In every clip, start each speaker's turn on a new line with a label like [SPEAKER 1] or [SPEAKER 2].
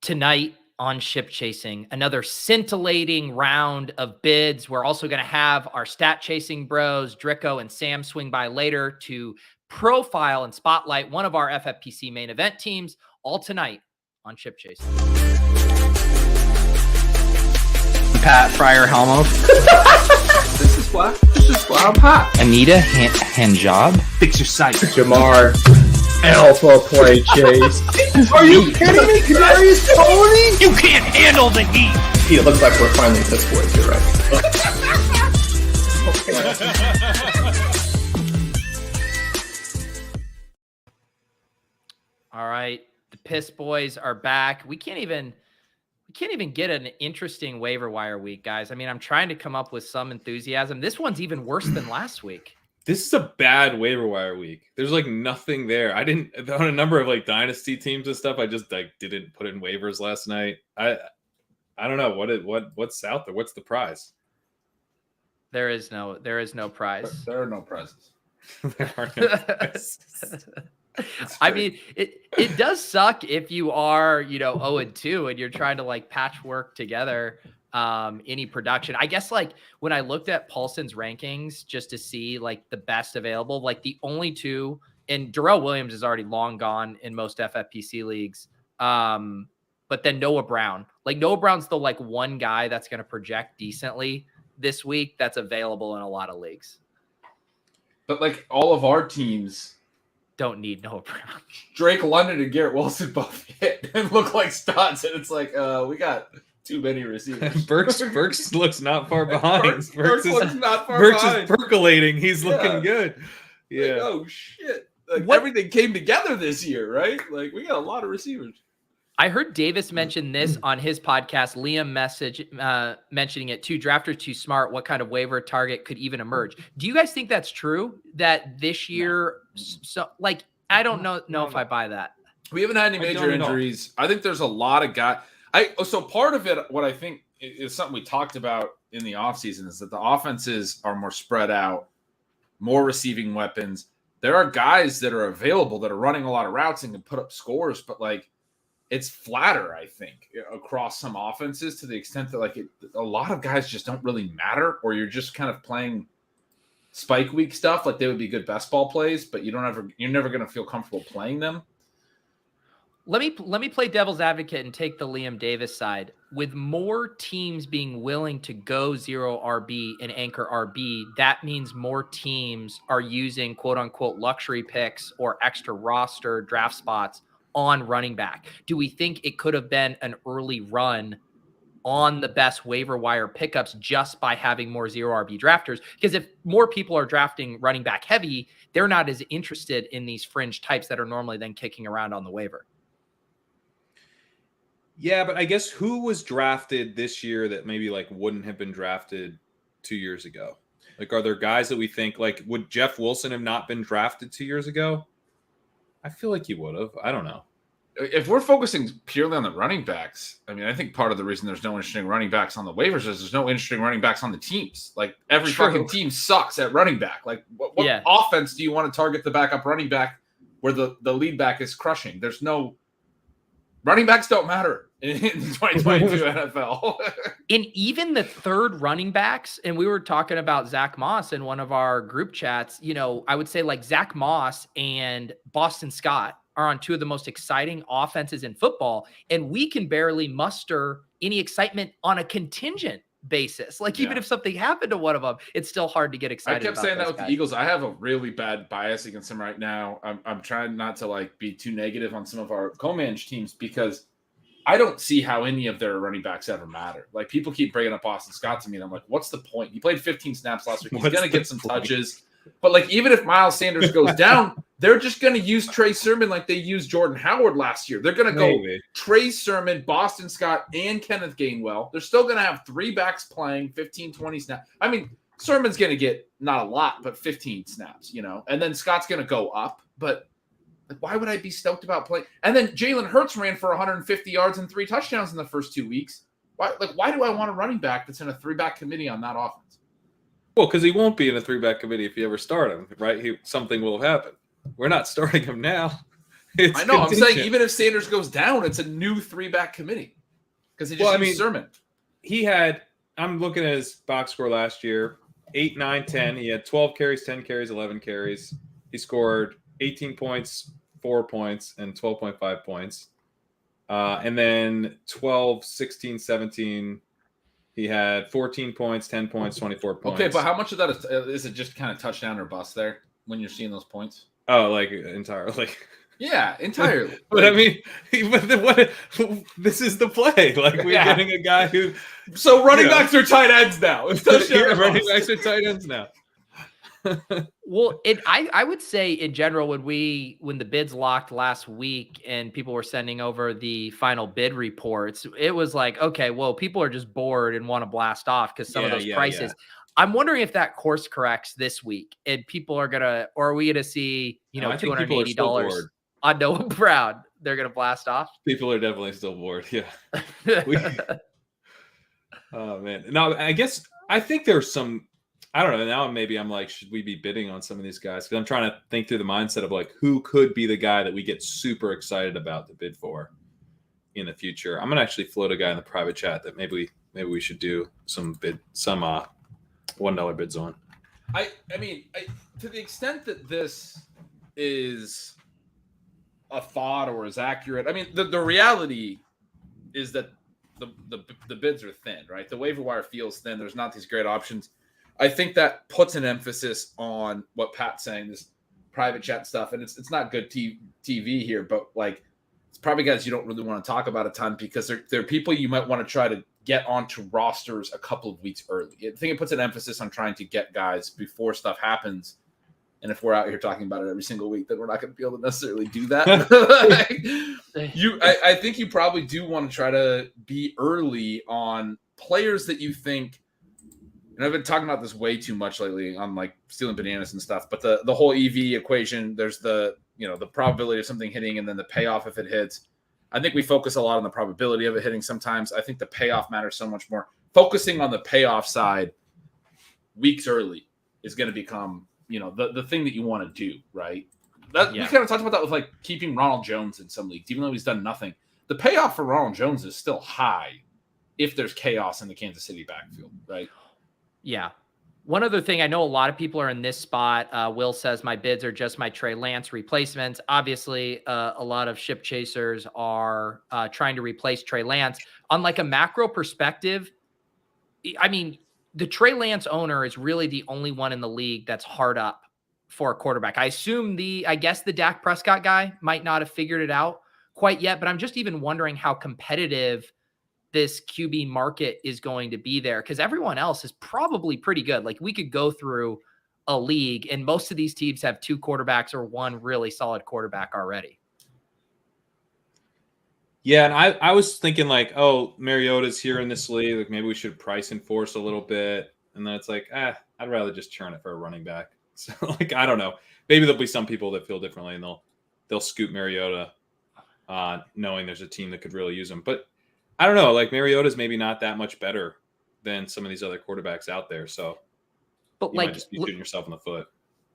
[SPEAKER 1] Tonight on Ship Chasing, another scintillating round of bids. We're also going to have our stat chasing bros, Drico and Sam, swing by later to profile and spotlight one of our FFPC main event teams, all tonight on Ship Chasing.
[SPEAKER 2] Pat Fryer Helmo.
[SPEAKER 3] This is why I'm hot.
[SPEAKER 2] Anita Handjob.
[SPEAKER 3] Fix your sight.
[SPEAKER 4] Jamar Alpha Play Chase.
[SPEAKER 3] Are you kidding me? Kadarius Toney?
[SPEAKER 1] You can't handle the heat.
[SPEAKER 4] It looks like we're finally piss boys. You're right.
[SPEAKER 1] All right, the Piss Boys are back. We can't even get an interesting waiver wire week, guys. I mean, I'm trying to come up with some enthusiasm. This one's even worse than last week.
[SPEAKER 5] This is a bad waiver wire week. There's like nothing there. I didn't on a number of like dynasty teams and stuff. I just like didn't put in waivers last night. I don't know what's out there. What's the prize?
[SPEAKER 1] There is no prize.
[SPEAKER 3] There are no prizes.
[SPEAKER 5] There are no prizes.
[SPEAKER 1] I mean, it does suck if you are, 0-2 and you're trying to like patchwork together any production. I guess like when I looked at Paulson's rankings just to see like the best available, like the only two, and Darrell Williams is already long gone in most FFPC leagues. But then Noah Brown's the like one guy that's going to project decently this week that's available in a lot of leagues.
[SPEAKER 3] But like all of our teams
[SPEAKER 1] don't need Noah Brown.
[SPEAKER 3] Drake London and Garrett Wilson both hit and look like studs, and it's like we got too many receivers.
[SPEAKER 5] Burks looks not far behind.
[SPEAKER 3] Burks looks not far
[SPEAKER 5] Burks
[SPEAKER 3] behind.
[SPEAKER 5] is percolating. He's looking good. Yeah.
[SPEAKER 3] Like, oh shit! Like everything came together this year, right? Like we got a lot of receivers.
[SPEAKER 1] I heard Davis mention this on his podcast. Liam mentioning it too. Drafters too smart. What kind of waiver target could even emerge? Do you guys think that's true? That this year, I don't know if I buy that.
[SPEAKER 3] We haven't had any major injuries. I think there's a lot of guys. So part of it, what I think is something we talked about in the offseason is that the offenses are more spread out, more receiving weapons. There are guys that are available that are running a lot of routes and can put up scores, but like it's flatter, I think, across some offenses to the extent that like a lot of guys just don't really matter, or you're just kind of playing spike week stuff. Like they would be good best ball plays, but you're never going to feel comfortable playing them.
[SPEAKER 1] Let me play devil's advocate and take the Liam Davis side. With more teams being willing to go 0 RB and anchor RB, that means more teams are using quote unquote luxury picks or extra roster draft spots on running back. Do we think it could have been an early run on the best waiver wire pickups just by having more 0 RB drafters? Because if more people are drafting running back heavy, they're not as interested in these fringe types that are normally then kicking around on the waiver.
[SPEAKER 5] Yeah, but I guess who was drafted this year that maybe like wouldn't have been drafted 2 years ago? Like, are there guys that we think like, would Jeff Wilson have not been drafted 2 years ago? I feel like he would have. I don't know.
[SPEAKER 3] If we're focusing purely on the running backs, I mean, I think part of the reason there's no interesting running backs on the waivers is there's no interesting running backs on the teams. Like every fucking team sucks at running back. Like what offense do you want to target the backup running back where the lead back is crushing? There's no running backs don't matter in the 2022 NFL.
[SPEAKER 1] In even the third running backs, and we were talking about Zach Moss in one of our group chats, I would say like Zach Moss and Boston Scott are on two of the most exciting offenses in football, and we can barely muster any excitement on a contingent basis. Like even if something happened to one of them, it's still hard to get excited.
[SPEAKER 3] I kept saying that with the Eagles. I have a really bad bias against them right now. I'm trying not to like be too negative on some of our co-managed teams because I don't see how any of their running backs ever matter. Like people keep bringing up Boston Scott to me, and I'm like, what's the point? He played 15 snaps last week. He's going to get some touches. But like even if Miles Sanders goes down, they're just going to use Trey Sermon like they used Jordan Howard last year. They're going to go Trey Sermon, Boston Scott, and Kenneth Gainwell. They're still going to have three backs playing 15, 20 snaps. I mean, Sermon's going to get not a lot, but 15 snaps, and then Scott's going to go up. But like, why would I be stoked about playing? And then Jalen Hurts ran for 150 yards and 3 touchdowns in the first 2 weeks. Why do I want a running back that's in a 3-back committee on that offense?
[SPEAKER 5] Well, because he won't be in a 3-back committee if you ever start him, right? Something will happen. We're not starting him now. It's
[SPEAKER 3] I know. I'm
[SPEAKER 5] contingent.
[SPEAKER 3] saying even if Sanders goes down, it's a new 3-back committee because he just used Sermon.
[SPEAKER 5] He had. I'm looking at his box score last year: 8, 9, 10. He had 12 carries, 10 carries, 11 carries. He scored 18 points, 4 points, and 12.5 points. And then 12, 16, 17. He had 14 points, 10 points, 24 points.
[SPEAKER 3] Okay, but how much of that is it just kind of touchdown or bust there when you're seeing those points?
[SPEAKER 5] Oh, like entirely.
[SPEAKER 3] Yeah, entirely.
[SPEAKER 5] But I mean, this is the play. Like, we're getting a guy who.
[SPEAKER 3] So running backs are tight ends now.
[SPEAKER 5] Running backs are tight ends now.
[SPEAKER 1] Well, I would say in general, when the bids locked last week and people were sending over the final bid reports, it was like, okay, well, people are just bored and want to blast off because some of those prices. Yeah. I'm wondering if that course corrects this week and people are gonna, or are we gonna see, $280 on Noah Brown? They're gonna blast off.
[SPEAKER 5] People are definitely still bored. Yeah. Oh man. No, I think there's some. I don't know. Now maybe I'm like, should we be bidding on some of these guys? Because I'm trying to think through the mindset of like, who could be the guy that we get super excited about to bid for in the future. I'm gonna actually float a guy in the private chat that maybe we should do some $1 bids on.
[SPEAKER 3] I mean, to the extent that this is a thought or is accurate. I mean, the reality is that the bids are thin, right? The waiver wire feels thin. There's not these great options. I think that puts an emphasis on what Pat's saying, this private chat stuff. And it's not good TV here, but like, it's probably guys you don't really want to talk about a ton because they're people you might want to try to get onto rosters a couple of weeks early. I think it puts an emphasis on trying to get guys before stuff happens. And if we're out here talking about it every single week, then we're not going to be able to necessarily do that. I think you probably do want to try to be early on players that you think. And I've been talking about this way too much lately on like stealing bananas and stuff. But the whole EV equation, there's the probability of something hitting and then the payoff if it hits. I think we focus a lot on the probability of it hitting sometimes. I think the payoff matters so much more. Focusing on the payoff side weeks early is going to become, the thing that you want to do, right? We kind of talked about that with like keeping Ronald Jones in some leagues, even though he's done nothing. The payoff for Ronald Jones is still high if there's chaos in the Kansas City backfield, right?
[SPEAKER 1] Yeah. One other thing, I know a lot of people are in this spot. Will says my bids are just my Trey Lance replacements. Obviously, a lot of ship chasers are trying to replace Trey Lance. On like a macro perspective, I mean, the Trey Lance owner is really the only one in the league that's hard up for a quarterback. I guess the Dak Prescott guy might not have figured it out quite yet, but I'm just even wondering how competitive this QB market is going to be there because everyone else is probably pretty good. Like we could go through a league and most of these teams have 2 quarterbacks or 1 really solid quarterback already.
[SPEAKER 5] Yeah. And I was thinking like, oh, Mariota's here in this league. Like maybe we should price enforce a little bit. And then it's like, I'd rather just churn it for a running back. So like, I don't know. Maybe there'll be some people that feel differently and they'll scoop Mariota knowing there's a team that could really use him. But I don't know, like Mariota's maybe not that much better than some of these other quarterbacks out there. So
[SPEAKER 1] but
[SPEAKER 5] you might just be shooting yourself in the foot.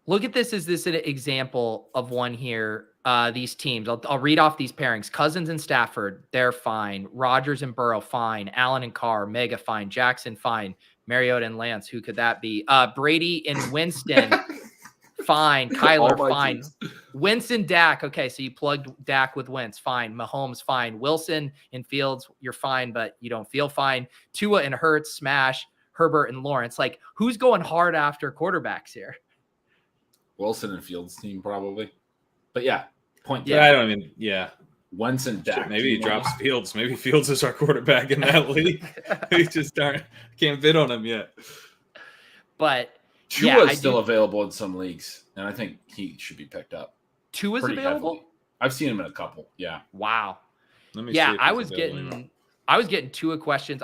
[SPEAKER 1] Look at this. Is this an example of one here? These teams, I'll read off these pairings. Cousins and Stafford, they're fine. Rodgers and Burrow, fine. Allen and Carr, mega fine. Jackson, fine. Mariota and Lance, who could that be? Brady and Winston, fine. Kyler, fine. Teams. Winston, Dak. Okay, so you plugged Dak with Wentz. Fine. Mahomes, fine. Wilson and Fields, you're fine, but you don't feel fine. Tua and Hurts, smash. Herbert and Lawrence. Like, who's going hard after quarterbacks here?
[SPEAKER 3] Wilson and Fields team probably. But yeah, point.
[SPEAKER 5] Yeah, I don't even. Yeah,
[SPEAKER 3] Wentz and Dak.
[SPEAKER 5] Maybe he drops Fields. Maybe Fields is our quarterback in that league. We just can't bid on him yet.
[SPEAKER 1] But
[SPEAKER 3] Tua is still available in some leagues, and I think he should be picked up.
[SPEAKER 1] Tua's available?
[SPEAKER 3] Heavily. I've seen him in a couple. Yeah.
[SPEAKER 1] Wow. I was getting Tua questions.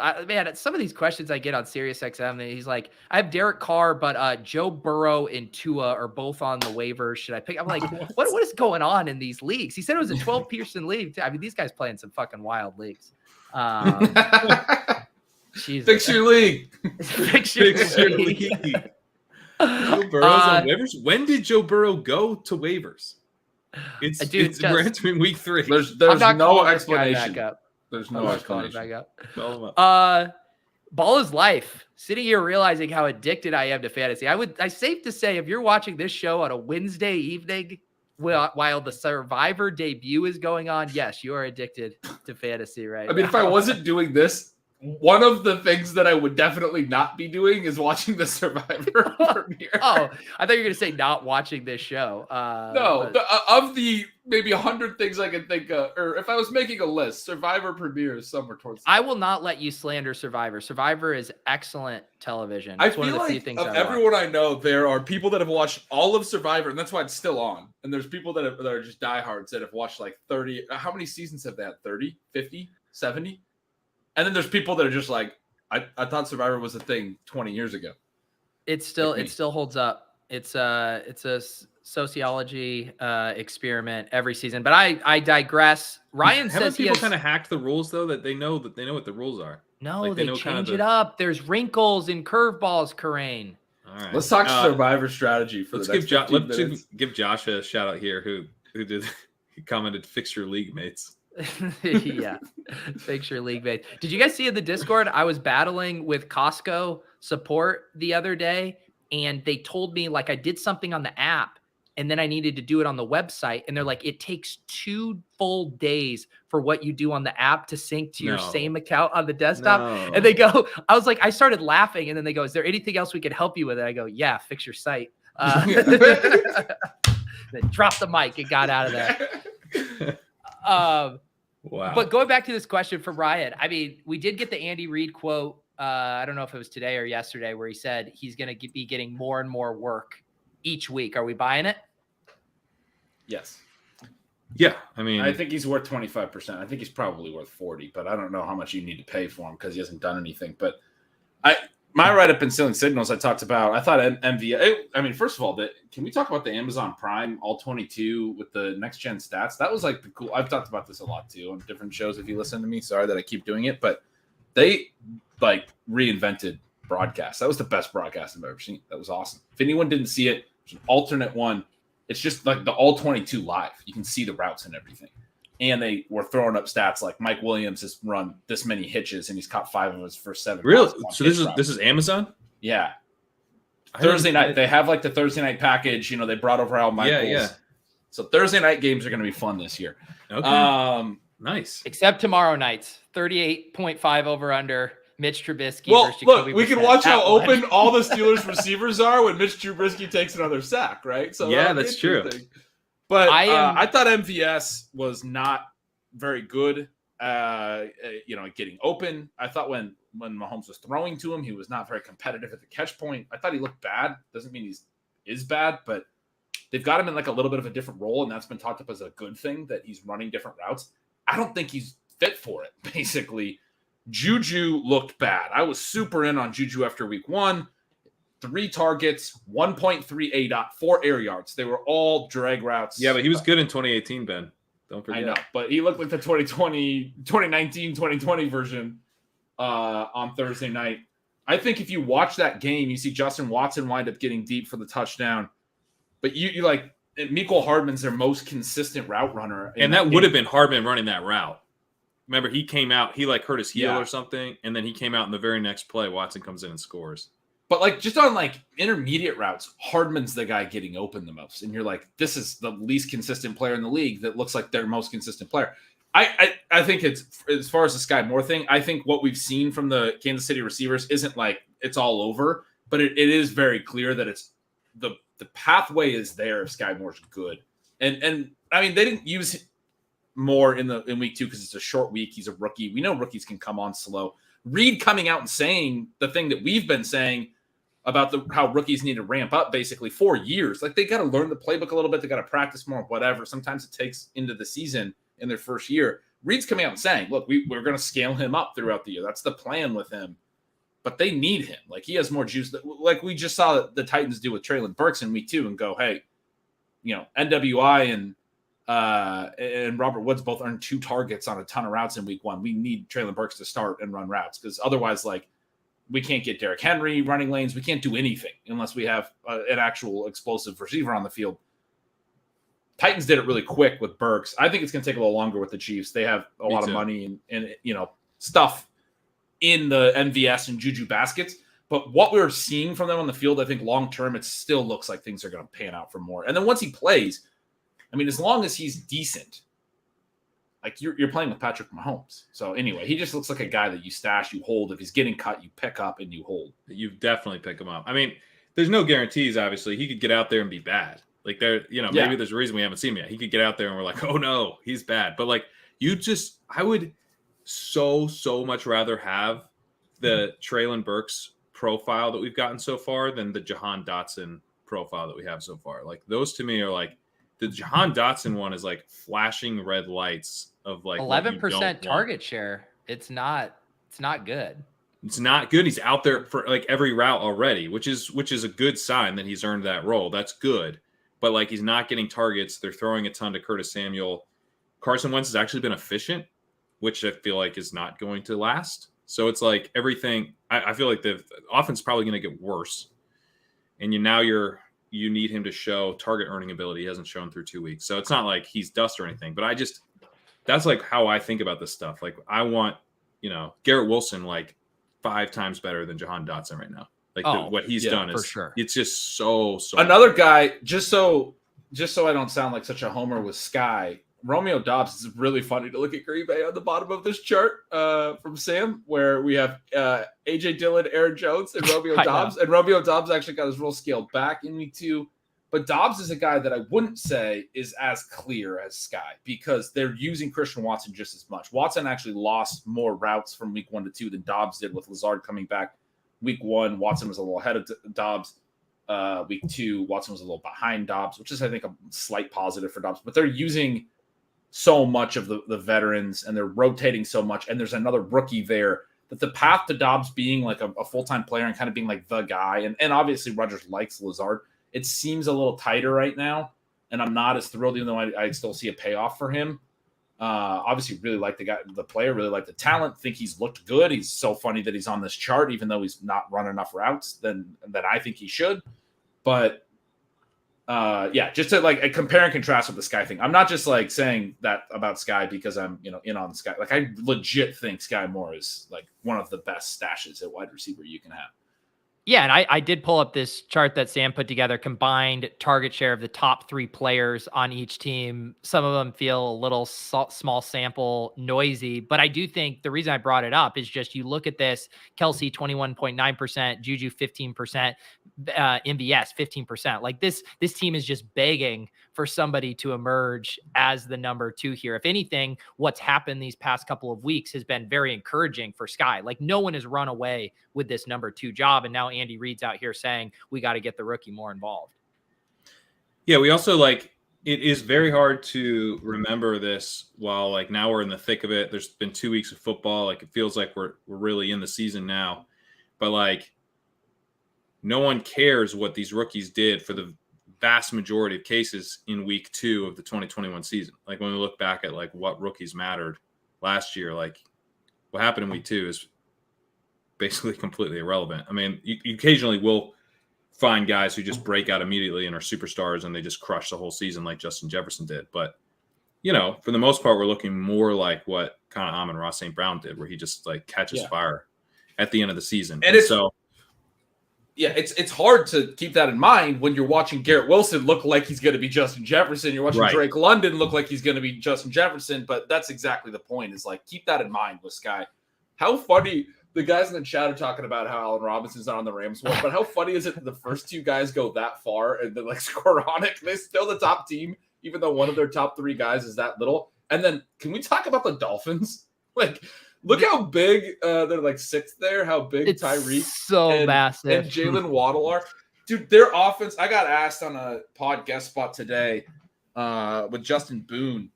[SPEAKER 1] Some of these questions I get on SiriusXM, he's like, I have Derek Carr, but Joe Burrow and Tua are both on the waivers. Should I pick? I'm like, what is going on in these leagues? He said it was a 12-person league. I mean, these guys play in some fucking wild leagues.
[SPEAKER 3] Fix your league.
[SPEAKER 1] Fix your league.
[SPEAKER 5] Joe Burrow's on waivers? When did Joe Burrow go to waivers? We're entering week 3.
[SPEAKER 3] There's
[SPEAKER 1] I'm not
[SPEAKER 3] no
[SPEAKER 1] calling this guy
[SPEAKER 3] explanation.
[SPEAKER 1] back up.
[SPEAKER 3] There's
[SPEAKER 1] I'm
[SPEAKER 3] no
[SPEAKER 1] not calling it
[SPEAKER 3] explanation.
[SPEAKER 1] back up. Ball is life. Sitting here realizing how addicted I am to fantasy. I safe to say if you're watching this show on a Wednesday evening while the Survivor debut is going on, yes, you are addicted to fantasy right now.
[SPEAKER 3] I mean, if I wasn't doing this, one of the things that I would definitely not be doing is watching the Survivor premiere.
[SPEAKER 1] Oh, I thought you were going to say not watching this show.
[SPEAKER 3] No, of the maybe 100 things I can think of, or if I was making a list, Survivor premiere is somewhere towards.
[SPEAKER 1] I will not let you slander Survivor. Survivor is excellent television.
[SPEAKER 3] I
[SPEAKER 1] It's one
[SPEAKER 3] feel
[SPEAKER 1] of the few
[SPEAKER 3] like
[SPEAKER 1] things
[SPEAKER 3] of
[SPEAKER 1] I watch.
[SPEAKER 3] everyone I know, there are people that have watched all of Survivor, and that's why it's still on. And there's people that are just diehards that have watched like 30. How many seasons have they had? 30, 50, 70? And then there's people that are just like, I thought Survivor was a thing 20 years ago.
[SPEAKER 1] It still holds up. It's a sociology experiment every season. But I digress. Ryan
[SPEAKER 5] Haven't
[SPEAKER 1] says
[SPEAKER 5] people kind of hacked the rules though, that they know what the rules are.
[SPEAKER 1] No,
[SPEAKER 5] Like,
[SPEAKER 1] they
[SPEAKER 5] know
[SPEAKER 1] change it up. There's wrinkles and curveballs, Karain.
[SPEAKER 5] All right.
[SPEAKER 3] Let's talk Survivor strategy for
[SPEAKER 5] let's
[SPEAKER 3] the next
[SPEAKER 5] give
[SPEAKER 3] 15 minutes.
[SPEAKER 5] give Josh a shout out here who did he commented, fix your league mates.
[SPEAKER 1] Yeah, fix your league mates. Did you guys see in the Discord? I was battling with Costco support the other day, and they told me like I did something on the app, and then I needed to do it on the website, and they're like, it takes 2 full days for what you do on the app to sync to your same account on the desktop. And they go, I was like, I started laughing, and then they go, is there anything else we can help you with? And I go, yeah, fix your site. Then drop the mic and got out of there.
[SPEAKER 5] Wow.
[SPEAKER 1] But going back to this question from Ryan, I mean, we did get the Andy Reid quote. I don't know if it was today or yesterday, where he said he's going to be getting more and more work each week. Are we buying it?
[SPEAKER 3] Yes.
[SPEAKER 5] Yeah, I mean,
[SPEAKER 3] I think he's worth 25%. I think he's probably worth 40, but I don't know how much you need to pay for him because he hasn't done anything. But my write-up in Ceiling Signals, I talked about, I thought MVS, I mean, first of all, can we talk about the Amazon Prime all 22 with the next-gen stats? That was like the cool, I've talked about this a lot too on different shows if you listen to me. Sorry that I keep doing it, but they like reinvented broadcast. That was the best broadcast I've ever seen. That was awesome. If anyone didn't see it, it's an alternate one. It's just like the all 22 live. You can see the routes and everything. And they were throwing up stats like Mike Williams has run this many hitches and he's caught 5 of his first 7.
[SPEAKER 5] Really? So this is Amazon?
[SPEAKER 3] Yeah. Thursday night. They have like the Thursday night package. You know, they brought over Al Michaels.
[SPEAKER 5] Yeah.
[SPEAKER 3] So Thursday night games are going to be fun this year.
[SPEAKER 5] Okay. Nice.
[SPEAKER 1] Except tomorrow night's 38.5 over under Mitch Trubisky.
[SPEAKER 3] Well,
[SPEAKER 1] versus
[SPEAKER 3] look,
[SPEAKER 1] Jacoby
[SPEAKER 3] we can
[SPEAKER 1] Brissett
[SPEAKER 3] watch how
[SPEAKER 1] at one.
[SPEAKER 3] open all the Steelers receivers are when Mitch Trubisky takes another sack, right? So
[SPEAKER 5] yeah, that's true.
[SPEAKER 3] But I thought MVS was not very good, getting open. I thought when Mahomes was throwing to him, he was not very competitive at the catch point. I thought he looked bad. Doesn't mean is bad, but they've got him in like a little bit of a different role, and that's been talked up as a good thing that he's running different routes. I don't think he's fit for it, basically. Juju looked bad. I was super in on Juju after week 1. 3 targets, 1.3 ADOT, 4 air yards. They were all drag routes.
[SPEAKER 5] Yeah, but he was good in 2018, Ben. Don't forget.
[SPEAKER 3] I know, but he looked like the 2019, 2020 version on Thursday night. I think if you watch that game, you see Justin Watson wind up getting deep for the touchdown. But you like Miko Hardman's their most consistent route runner.
[SPEAKER 5] And that would have been Hardman running that route. Remember, he came out, he like hurt his heel or something, and then he came out in the very next play. Watson comes in and scores.
[SPEAKER 3] But like just on like intermediate routes, Hardman's the guy getting open the most. And you're like, this is the least consistent player in the league that looks like their most consistent player. I think it's, as far as the Sky Moore thing, I think what we've seen from the Kansas City receivers isn't like it's all over, but it is very clear that it's the pathway is there if Sky Moore's good. And I mean, they didn't use Moore in week 2 because it's a short week. He's a rookie. We know rookies can come on slow. Reed coming out and saying the thing that we've been saying about how rookies need to ramp up basically 4 years. Like they got to learn the playbook a little bit. They got to practice more, whatever. Sometimes it takes into the season in their first year. Reed's coming out and saying, look, we're going to scale him up throughout the year. That's the plan with him. But they need him. Like he has more juice. Like we just saw the Titans do with Treylon Burks in week 2 and go, hey, NWI and Robert Woods both earned 2 targets on a ton of routes in week 1. We need Treylon Burks to start and run routes because otherwise, like, we can't get Derrick Henry running lanes. We can't do anything unless we have an actual explosive receiver on the field. Titans did it really quick with Burks. I think it's going to take a little longer with the Chiefs. They have a lot of money and stuff in the MVS and Juju baskets. But what we're seeing from them on the field, I think long term, it still looks like things are going to pan out for more. And then once he plays, I mean, as long as he's decent, like you're playing with Patrick Mahomes. So anyway, he just looks like a guy that you stash, you hold. If he's getting cut, you pick up and you hold.
[SPEAKER 5] You definitely pick him up. I mean, there's no guarantees, obviously. He could get out there and be bad. Like maybe there's a reason we haven't seen him yet. He could get out there and we're like, oh no, he's bad. But like I would so much rather have the Treylon Burks profile that we've gotten so far than the Jahan Dotson profile that we have so far. Like those to me are like, the Jahan Dotson one is like flashing red lights of like
[SPEAKER 1] 11% target share. It's not good.
[SPEAKER 5] It's not good. He's out there for like every route already, which is a good sign that he's earned that role. That's good. But like he's not getting targets. They're throwing a ton to Curtis Samuel. Carson Wentz has actually been efficient, which I feel like is not going to last. So it's like everything. I feel like the offense is probably going to get worse. And you need him to show target earning ability. He hasn't shown through 2 weeks. So it's not like he's dust or anything, but that's like how I think about this stuff. Like I want, Garrett Wilson, like 5 times better than Jahan Dotson right now. Like what he's done is,
[SPEAKER 1] sure.
[SPEAKER 5] It's just so.
[SPEAKER 3] Another guy, just so I don't sound like such a homer with Sky, Romeo Doubs is really funny to look at Green Bay on the bottom of this chart from Sam, where we have AJ Dillon, Aaron Jones, and Romeo Doubs. And Romeo Doubs actually got his role scaled back in week 2. But Doubs is a guy that I wouldn't say is as clear as Sky because they're using Christian Watson just as much. Watson actually lost more routes from week 1 to 2 than Doubs did with Lazard coming back. Week 1, Watson was a little ahead of Doubs. Week 2, Watson was a little behind Doubs, which is, I think, a slight positive for Doubs. But they're using so much of the veterans and they're rotating so much. And there's another rookie there that the path to Doubs being like a full-time player and kind of being like the guy. And obviously Rodgers likes Lazard. It seems a little tighter right now. And I'm not as thrilled, even though I still see a payoff for him. Obviously really like the player, really like the talent, think he's looked good. He's so funny that he's on this chart, even though he's not run enough routes than I think he should. But just to like compare and contrast with the Sky thing. I'm not just like saying that about Sky because I'm, in on Sky. Like I legit think Sky Moore is like one of the best stashes at wide receiver you can have.
[SPEAKER 1] Yeah, and I did pull up this chart that Sam put together, combined target share of the top 3 players on each team. Some of them feel a little small sample noisy, but I do think the reason I brought it up is just you look at this, Kelsey 21.9%, Juju 15%, MVS 15%. Like this team is just begging for somebody to emerge as the number 2 here. If anything, what's happened these past couple of weeks has been very encouraging for Sky. Like no one has run away with this number 2 job. And now Andy Reid's out here saying we got to get the rookie more involved.
[SPEAKER 5] Yeah, we also it is very hard to remember this while like now we're in the thick of it. There's been 2 weeks of football. Like it feels like we're really in the season now, but like no one cares what these rookies did for the vast majority of cases in week 2 of the 2021 season. Like when we look back at like what rookies mattered last year, like what happened in week 2 is basically completely irrelevant. I mean, you occasionally will find guys who just break out immediately and are superstars and they just crush the whole season like Justin Jefferson did. But, for the most part, we're looking more like what kind of Amon-Ra St. Brown did, where he just like catches fire at the end of the season.
[SPEAKER 3] And it's hard to keep that in mind when you're watching Garrett Wilson look like he's going to be Justin Jefferson. You're watching Drake London look like he's going to be Justin Jefferson. But that's exactly the point, is like, keep that in mind with Sky. How funny the guys in the chat are talking about how Allen Robinson's not on the Rams one, but how funny is it that the first 2 guys go that far and then like score on it? They're still the top team, even though one of their top 3 guys is that little. And then can we talk about the Dolphins? Like, look how big they're like 6th there, how big
[SPEAKER 1] it's
[SPEAKER 3] Tyreek
[SPEAKER 1] so massive
[SPEAKER 3] and Jalen Waddle are. Dude, their offense, I got asked on a pod guest spot today with Justin Boone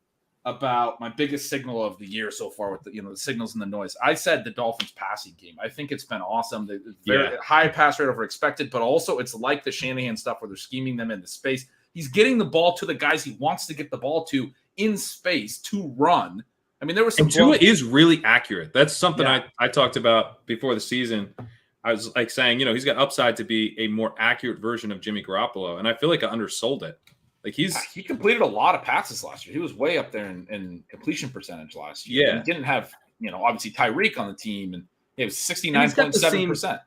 [SPEAKER 3] about my biggest signal of the year so far with the signals and the noise. I said the Dolphins passing game. I think it's been awesome. They're very high pass rate over expected, but also it's like the Shanahan stuff where they're scheming them into space. He's getting the ball to the guys he wants to get the ball to in space to run. I mean, there was some.
[SPEAKER 5] And Tua is really accurate. That's something I talked about before the season. I was like saying, he's got upside to be a more accurate version of Jimmy Garoppolo, and I feel like I undersold it. Like
[SPEAKER 3] he completed a lot of passes last year. He was way up there in completion percentage last year.
[SPEAKER 5] Yeah.
[SPEAKER 3] And he didn't have, obviously Tyreek on the team, and it was 69.7%.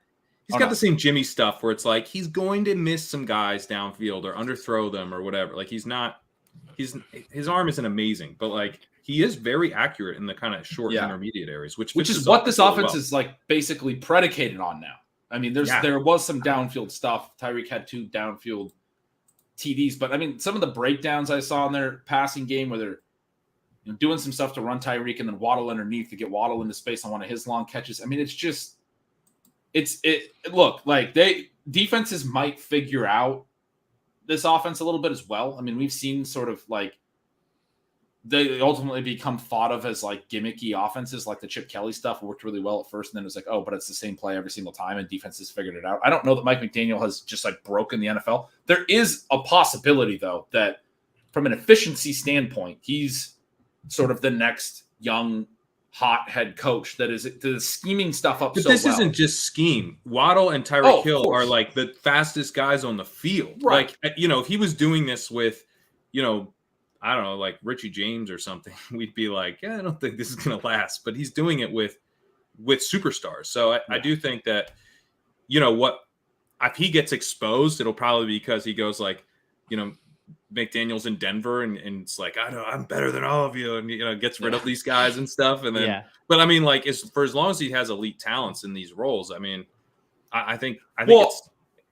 [SPEAKER 5] He's got the same Jimmy stuff where it's like he's going to miss some guys downfield or underthrow them or whatever. Like his arm isn't amazing, but like he is very accurate in the kind of short intermediate areas, which
[SPEAKER 3] is what this offense is like basically predicated on now. I mean, there was some downfield stuff. Tyreek had 2 downfield TDs, but I mean, some of the breakdowns I saw in their passing game where they're doing some stuff to run Tyreek and then Waddle underneath to get Waddle into space on one of his long catches. I mean, look, like defenses might figure out this offense a little bit as well. I mean, we've seen sort of like they ultimately become thought of as like gimmicky offenses, like the Chip Kelly stuff worked really well at first. And then it was like, oh, but it's the same play every single time. And defenses figured it out. I don't know that Mike McDaniel has just like broken the NFL. There is a possibility though, that from an efficiency standpoint, he's sort of the next young hot head coach that is the scheming stuff up.
[SPEAKER 5] But
[SPEAKER 3] so
[SPEAKER 5] this
[SPEAKER 3] well.
[SPEAKER 5] isn't just scheme. Waddle and Tyreek Hill are like the fastest guys on the field.
[SPEAKER 3] Right.
[SPEAKER 5] Like, if he was doing this with, I don't know, like Richie James or something, we'd be like, yeah, I don't think this is going to last. But he's doing it with superstars. So I do think that, if he gets exposed, it'll probably be because he goes like, McDaniel's in Denver and it's like, I know I'm better than all of you. And, gets rid of these guys and stuff. And then, but I mean, like, for as long as he has elite talents in these roles, I mean, I think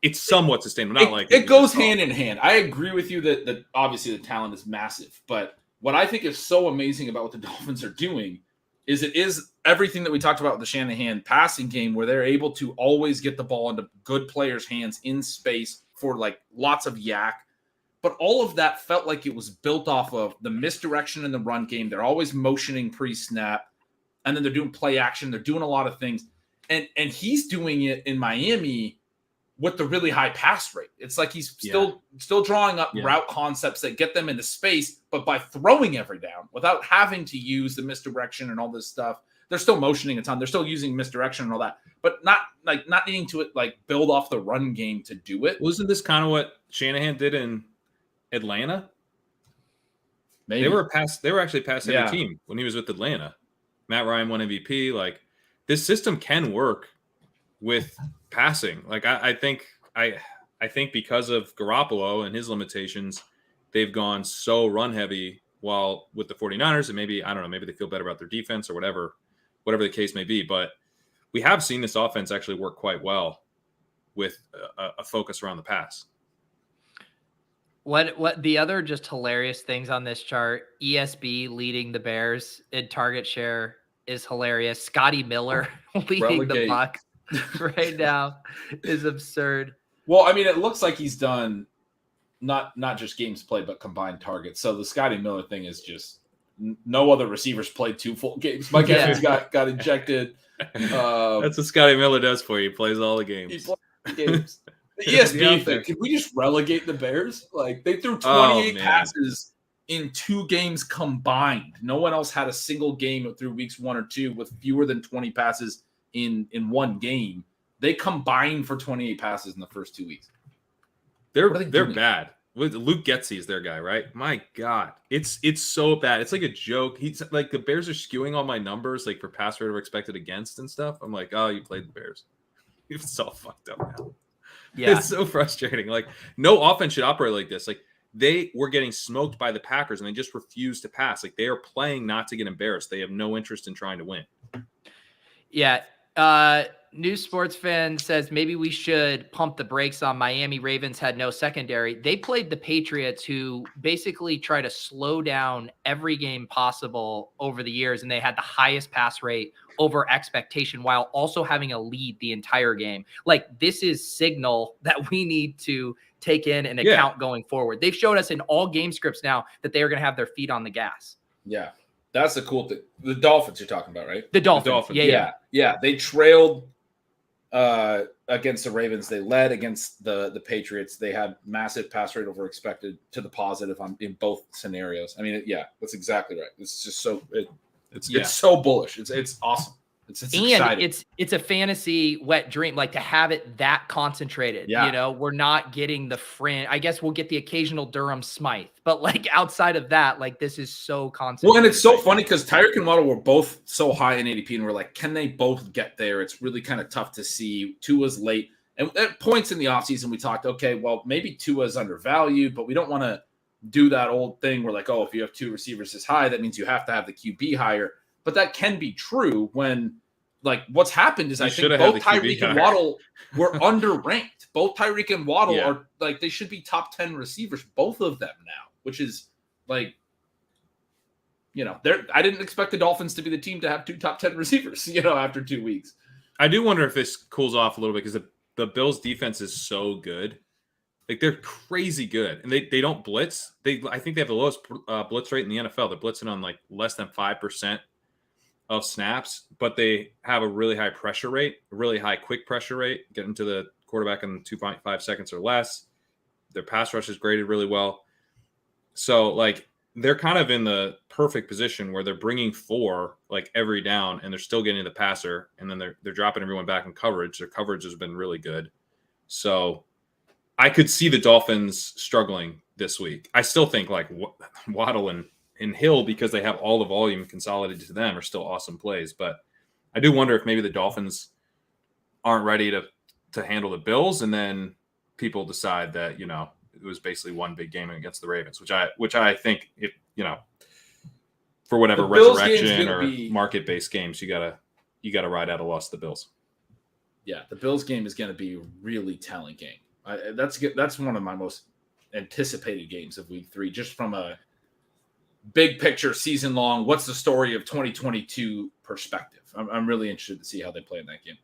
[SPEAKER 5] it's somewhat sustainable. Not like
[SPEAKER 3] it goes hand in hand. I agree with you that obviously the talent is massive, but what I think is so amazing about what the Dolphins are doing is it is everything that we talked about with the Shanahan passing game, where they're able to always get the ball into good players' hands in space for like lots of yak. But all of that felt like it was built off of the misdirection in the run game. They're always motioning pre-snap, and then they're doing play action. They're doing a lot of things, and he's doing it in Miami with the really high pass rate. It's like he's still drawing up route concepts that get them into space, but by throwing every down without having to use the misdirection and all this stuff. They're still motioning a ton. They're still using misdirection and all that, but not needing to build off the run game to do it.
[SPEAKER 5] Wasn't this kind of what Shanahan did in Atlanta?
[SPEAKER 3] Maybe.
[SPEAKER 5] They were actually past every team when he was with Atlanta. Matt Ryan won MVP. Like, this system can work with passing. Like, I think because of Garoppolo and his limitations, they've gone so run heavy, while with the 49ers, and maybe they feel better about their defense or whatever the case may be. But we have seen this offense actually work quite well with a focus around the pass.
[SPEAKER 1] What the other just hilarious things on this chart, ESB leading the Bears in target share is hilarious. Scotty Miller leading the Bucs right now is absurd.
[SPEAKER 3] Well, I mean, it looks like he's done not just games played, but combined targets. So the Scotty Miller thing is just no other receivers played 2 full games. Mike Evans got injected.
[SPEAKER 5] That's what Scotty Miller does for you. He plays all the games.
[SPEAKER 3] He plays games. The ESB thing, can we just relegate the Bears? Like, they threw 28 passes in 2 games combined. No one else had a single game through weeks 1 or 2 with fewer than 20 passes in one game. They combined for 28 passes in the first 2 weeks.
[SPEAKER 5] They're bad. Luke Getsy is their guy, right? My God, it's so bad. It's like a joke. He's like, the Bears are skewing all my numbers, like for pass rate or expected against and stuff. I'm like, oh, you played the Bears. It's all fucked up now. Yeah, it's so frustrating. Like, no offense should operate like this. Like, they were getting smoked by the Packers and they just refused to pass. Like, they are playing not to get embarrassed. They have no interest in trying to win.
[SPEAKER 1] Yeah. New Sports Fan says maybe we should pump the brakes on Miami. Ravens had no secondary. They played the Patriots, who basically try to slow down every game possible over the years, and they had the highest pass rate over expectation while also having a lead the entire game. Like, this is signal that we need to take in and account going forward. They've showed us in all game scripts now that they are going to have their feet on the gas.
[SPEAKER 3] Yeah. That's the cool thing. The Dolphins you're talking about, right?
[SPEAKER 1] The Dolphins.
[SPEAKER 3] Yeah. They trailed against the Ravens. They led against the Patriots. They had massive pass rate over expected to the positive in both scenarios. I mean, that's exactly right. It's just so it's so bullish. It's awesome. It's
[SPEAKER 1] and
[SPEAKER 3] exciting.
[SPEAKER 1] it's a fantasy wet dream, like to have it that concentrated.
[SPEAKER 3] Yeah.
[SPEAKER 1] You know, we're not getting the fringe. I guess we'll get the occasional Durham Smythe, but like outside of that, like this is so concentrated.
[SPEAKER 3] Well, and it's so funny because Tyreek and Waddle were both so high in ADP, and we're like, can they both get there? It's really kind of tough to see. Tua's late. And at points in the offseason, we talked, okay, well, maybe Tua's undervalued, but we don't want to do that old thing where like, oh, if you have 2 receivers this high, that means you have to have the QB higher. But that can be true when, like, what's happened is I think both Tyreek and Waddle were underranked. Both Tyreek and Waddle are, like, they should be top 10 receivers, both of them now, which is, like, you know, I didn't expect the Dolphins to be the team to have 2 top 10 receivers, you know, after 2 weeks.
[SPEAKER 5] I do wonder if this cools off a little bit because the Bills' defense is so good. Like, they're crazy good, and they don't blitz. I think they have the lowest blitz rate in the NFL. They're blitzing on, like, less than 5% of snaps, but they have a really high pressure rate, a really high quick pressure rate, getting to the quarterback in 2.5 seconds or less. Their pass rush is graded really well. So, like, they're kind of in the perfect position where they're bringing 4 like every down, and they're still getting the passer, and then they're dropping everyone back in coverage. Their coverage has been really good. So I could see the Dolphins struggling this week. I still think like Waddle and Hill, because they have all the volume consolidated to them, are still awesome plays. But I do wonder if maybe the Dolphins aren't ready to handle the Bills, and then people decide that, you know, it was basically one big game against the Ravens, which I think, if, you know, for whatever resurrection or market-based games, you gotta ride out a loss to the Bills.
[SPEAKER 3] Yeah, the Bills game is going to be a really telling game. That's one of my most anticipated games of Week 3, just from a big picture, season long. What's the story of 2022 perspective? I'm really interested to see how they play in that game.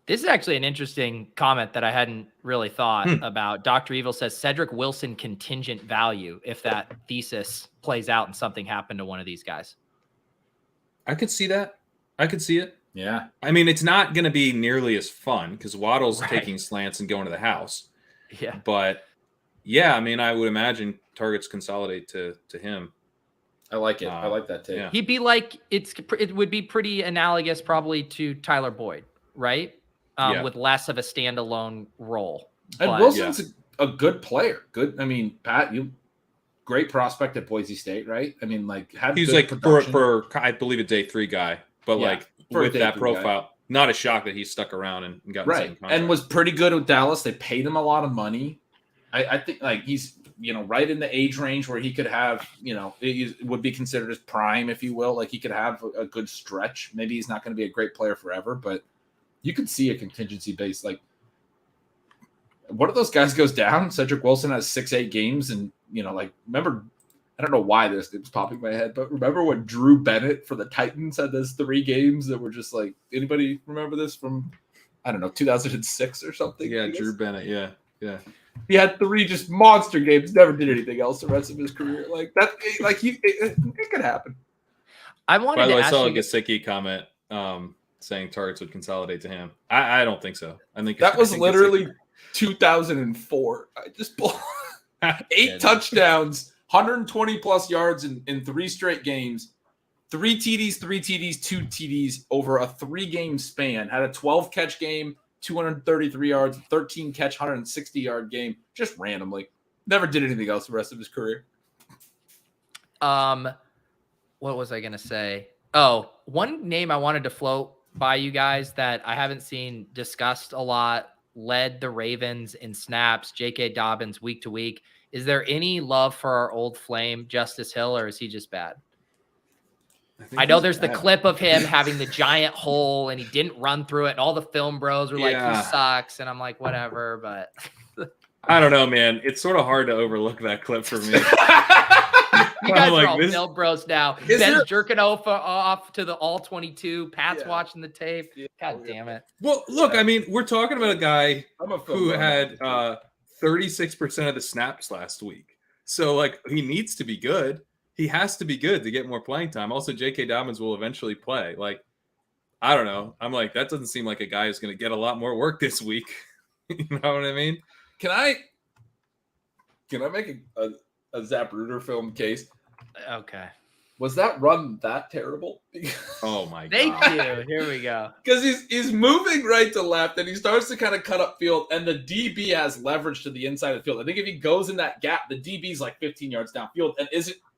[SPEAKER 1] This is actually an interesting comment that I hadn't really thought about. Dr. Evil says Cedric Wilson contingent value if that thesis plays out and something happened to one of these guys.
[SPEAKER 5] I could see that. I could see it.
[SPEAKER 3] Yeah.
[SPEAKER 5] I mean, it's not going to be nearly as fun because Waddle's taking slants and going to the house.
[SPEAKER 1] Yeah.
[SPEAKER 5] But, yeah, I mean, I would imagine targets consolidate to him.
[SPEAKER 3] I like it. I like that too.
[SPEAKER 5] Yeah.
[SPEAKER 1] He'd be like, it would be pretty analogous probably to Tyler Boyd, right? With less of a standalone role.
[SPEAKER 3] And Wilson's a good player. Good. I mean, Pat, great prospect at Boise State, right? I mean, like,
[SPEAKER 5] he's like for I believe a day 3 guy, but like with that profile, guy. Not a shock that he stuck around and got
[SPEAKER 3] right and was pretty good with Dallas. They paid him a lot of money. I think like he's, you know, right in the age range where he could have, you know, it would be considered as prime, if you will. Like he could have a good stretch. Maybe he's not going to be a great player forever, but you could see a contingency base. Like one of those guys goes down. Cedric Wilson has 6-8 games. And, you know, like, remember, I don't know why this is popping in my head, but remember when Drew Bennett for the Titans had those 3 games that were just like, anybody remember this from, I don't know, 2006 or something?
[SPEAKER 5] Yeah, Drew Bennett. Yeah. Yeah.
[SPEAKER 3] He had 3 just monster games, never did anything else the rest of his career. Like that, like it could happen.
[SPEAKER 1] I wanted
[SPEAKER 5] By the
[SPEAKER 1] to
[SPEAKER 5] way,
[SPEAKER 1] ask
[SPEAKER 5] I saw
[SPEAKER 1] you...
[SPEAKER 5] a Gesicki comment saying targets would consolidate to him. I don't think so. I think
[SPEAKER 3] that was literally 2004. I just 8 touchdowns, 120 plus yards in 3 straight games, 3 TDs, 2 TDs over a 3-game span. Had a 12-catch game, 233 yards, 13-catch, 160-yard game, just randomly. Never did anything else the rest of his career.
[SPEAKER 1] What was I going to say? Oh, one name I wanted to float by you guys that I haven't seen discussed a lot, led the Ravens in snaps, J.K. Dobbins week to week. Is there any love for our old flame, Justice Hill, or is he just bad? I know there's the clip of him having the giant hole and he didn't run through it. And all the film bros were like, he sucks. And I'm like, whatever. But
[SPEAKER 5] I don't know, man. It's sort of hard to overlook that clip for me.
[SPEAKER 1] You guys are all film bros now. Ben's jerking off to the all 22. Pat's watching the tape. God damn it.
[SPEAKER 5] Well, look, I mean, we're talking about a guy who had 36% of the snaps last week. So, like, he needs to be good. He has to be good to get more playing time. Also, J.K. Dobbins will eventually play. Like, I don't know. I'm like, that doesn't seem like a guy who's going to get a lot more work this week. You know what I mean?
[SPEAKER 3] Can I make a Zapruder film case?
[SPEAKER 1] Okay.
[SPEAKER 3] Was that run that terrible?
[SPEAKER 5] Oh my
[SPEAKER 1] Thank
[SPEAKER 5] god.
[SPEAKER 1] you. Here we go.
[SPEAKER 3] Because he's moving right to left, and he starts to kind of cut up field, and the DB has leverage to the inside of the field. I think if he goes in that gap, the DB's like 15 yards downfield and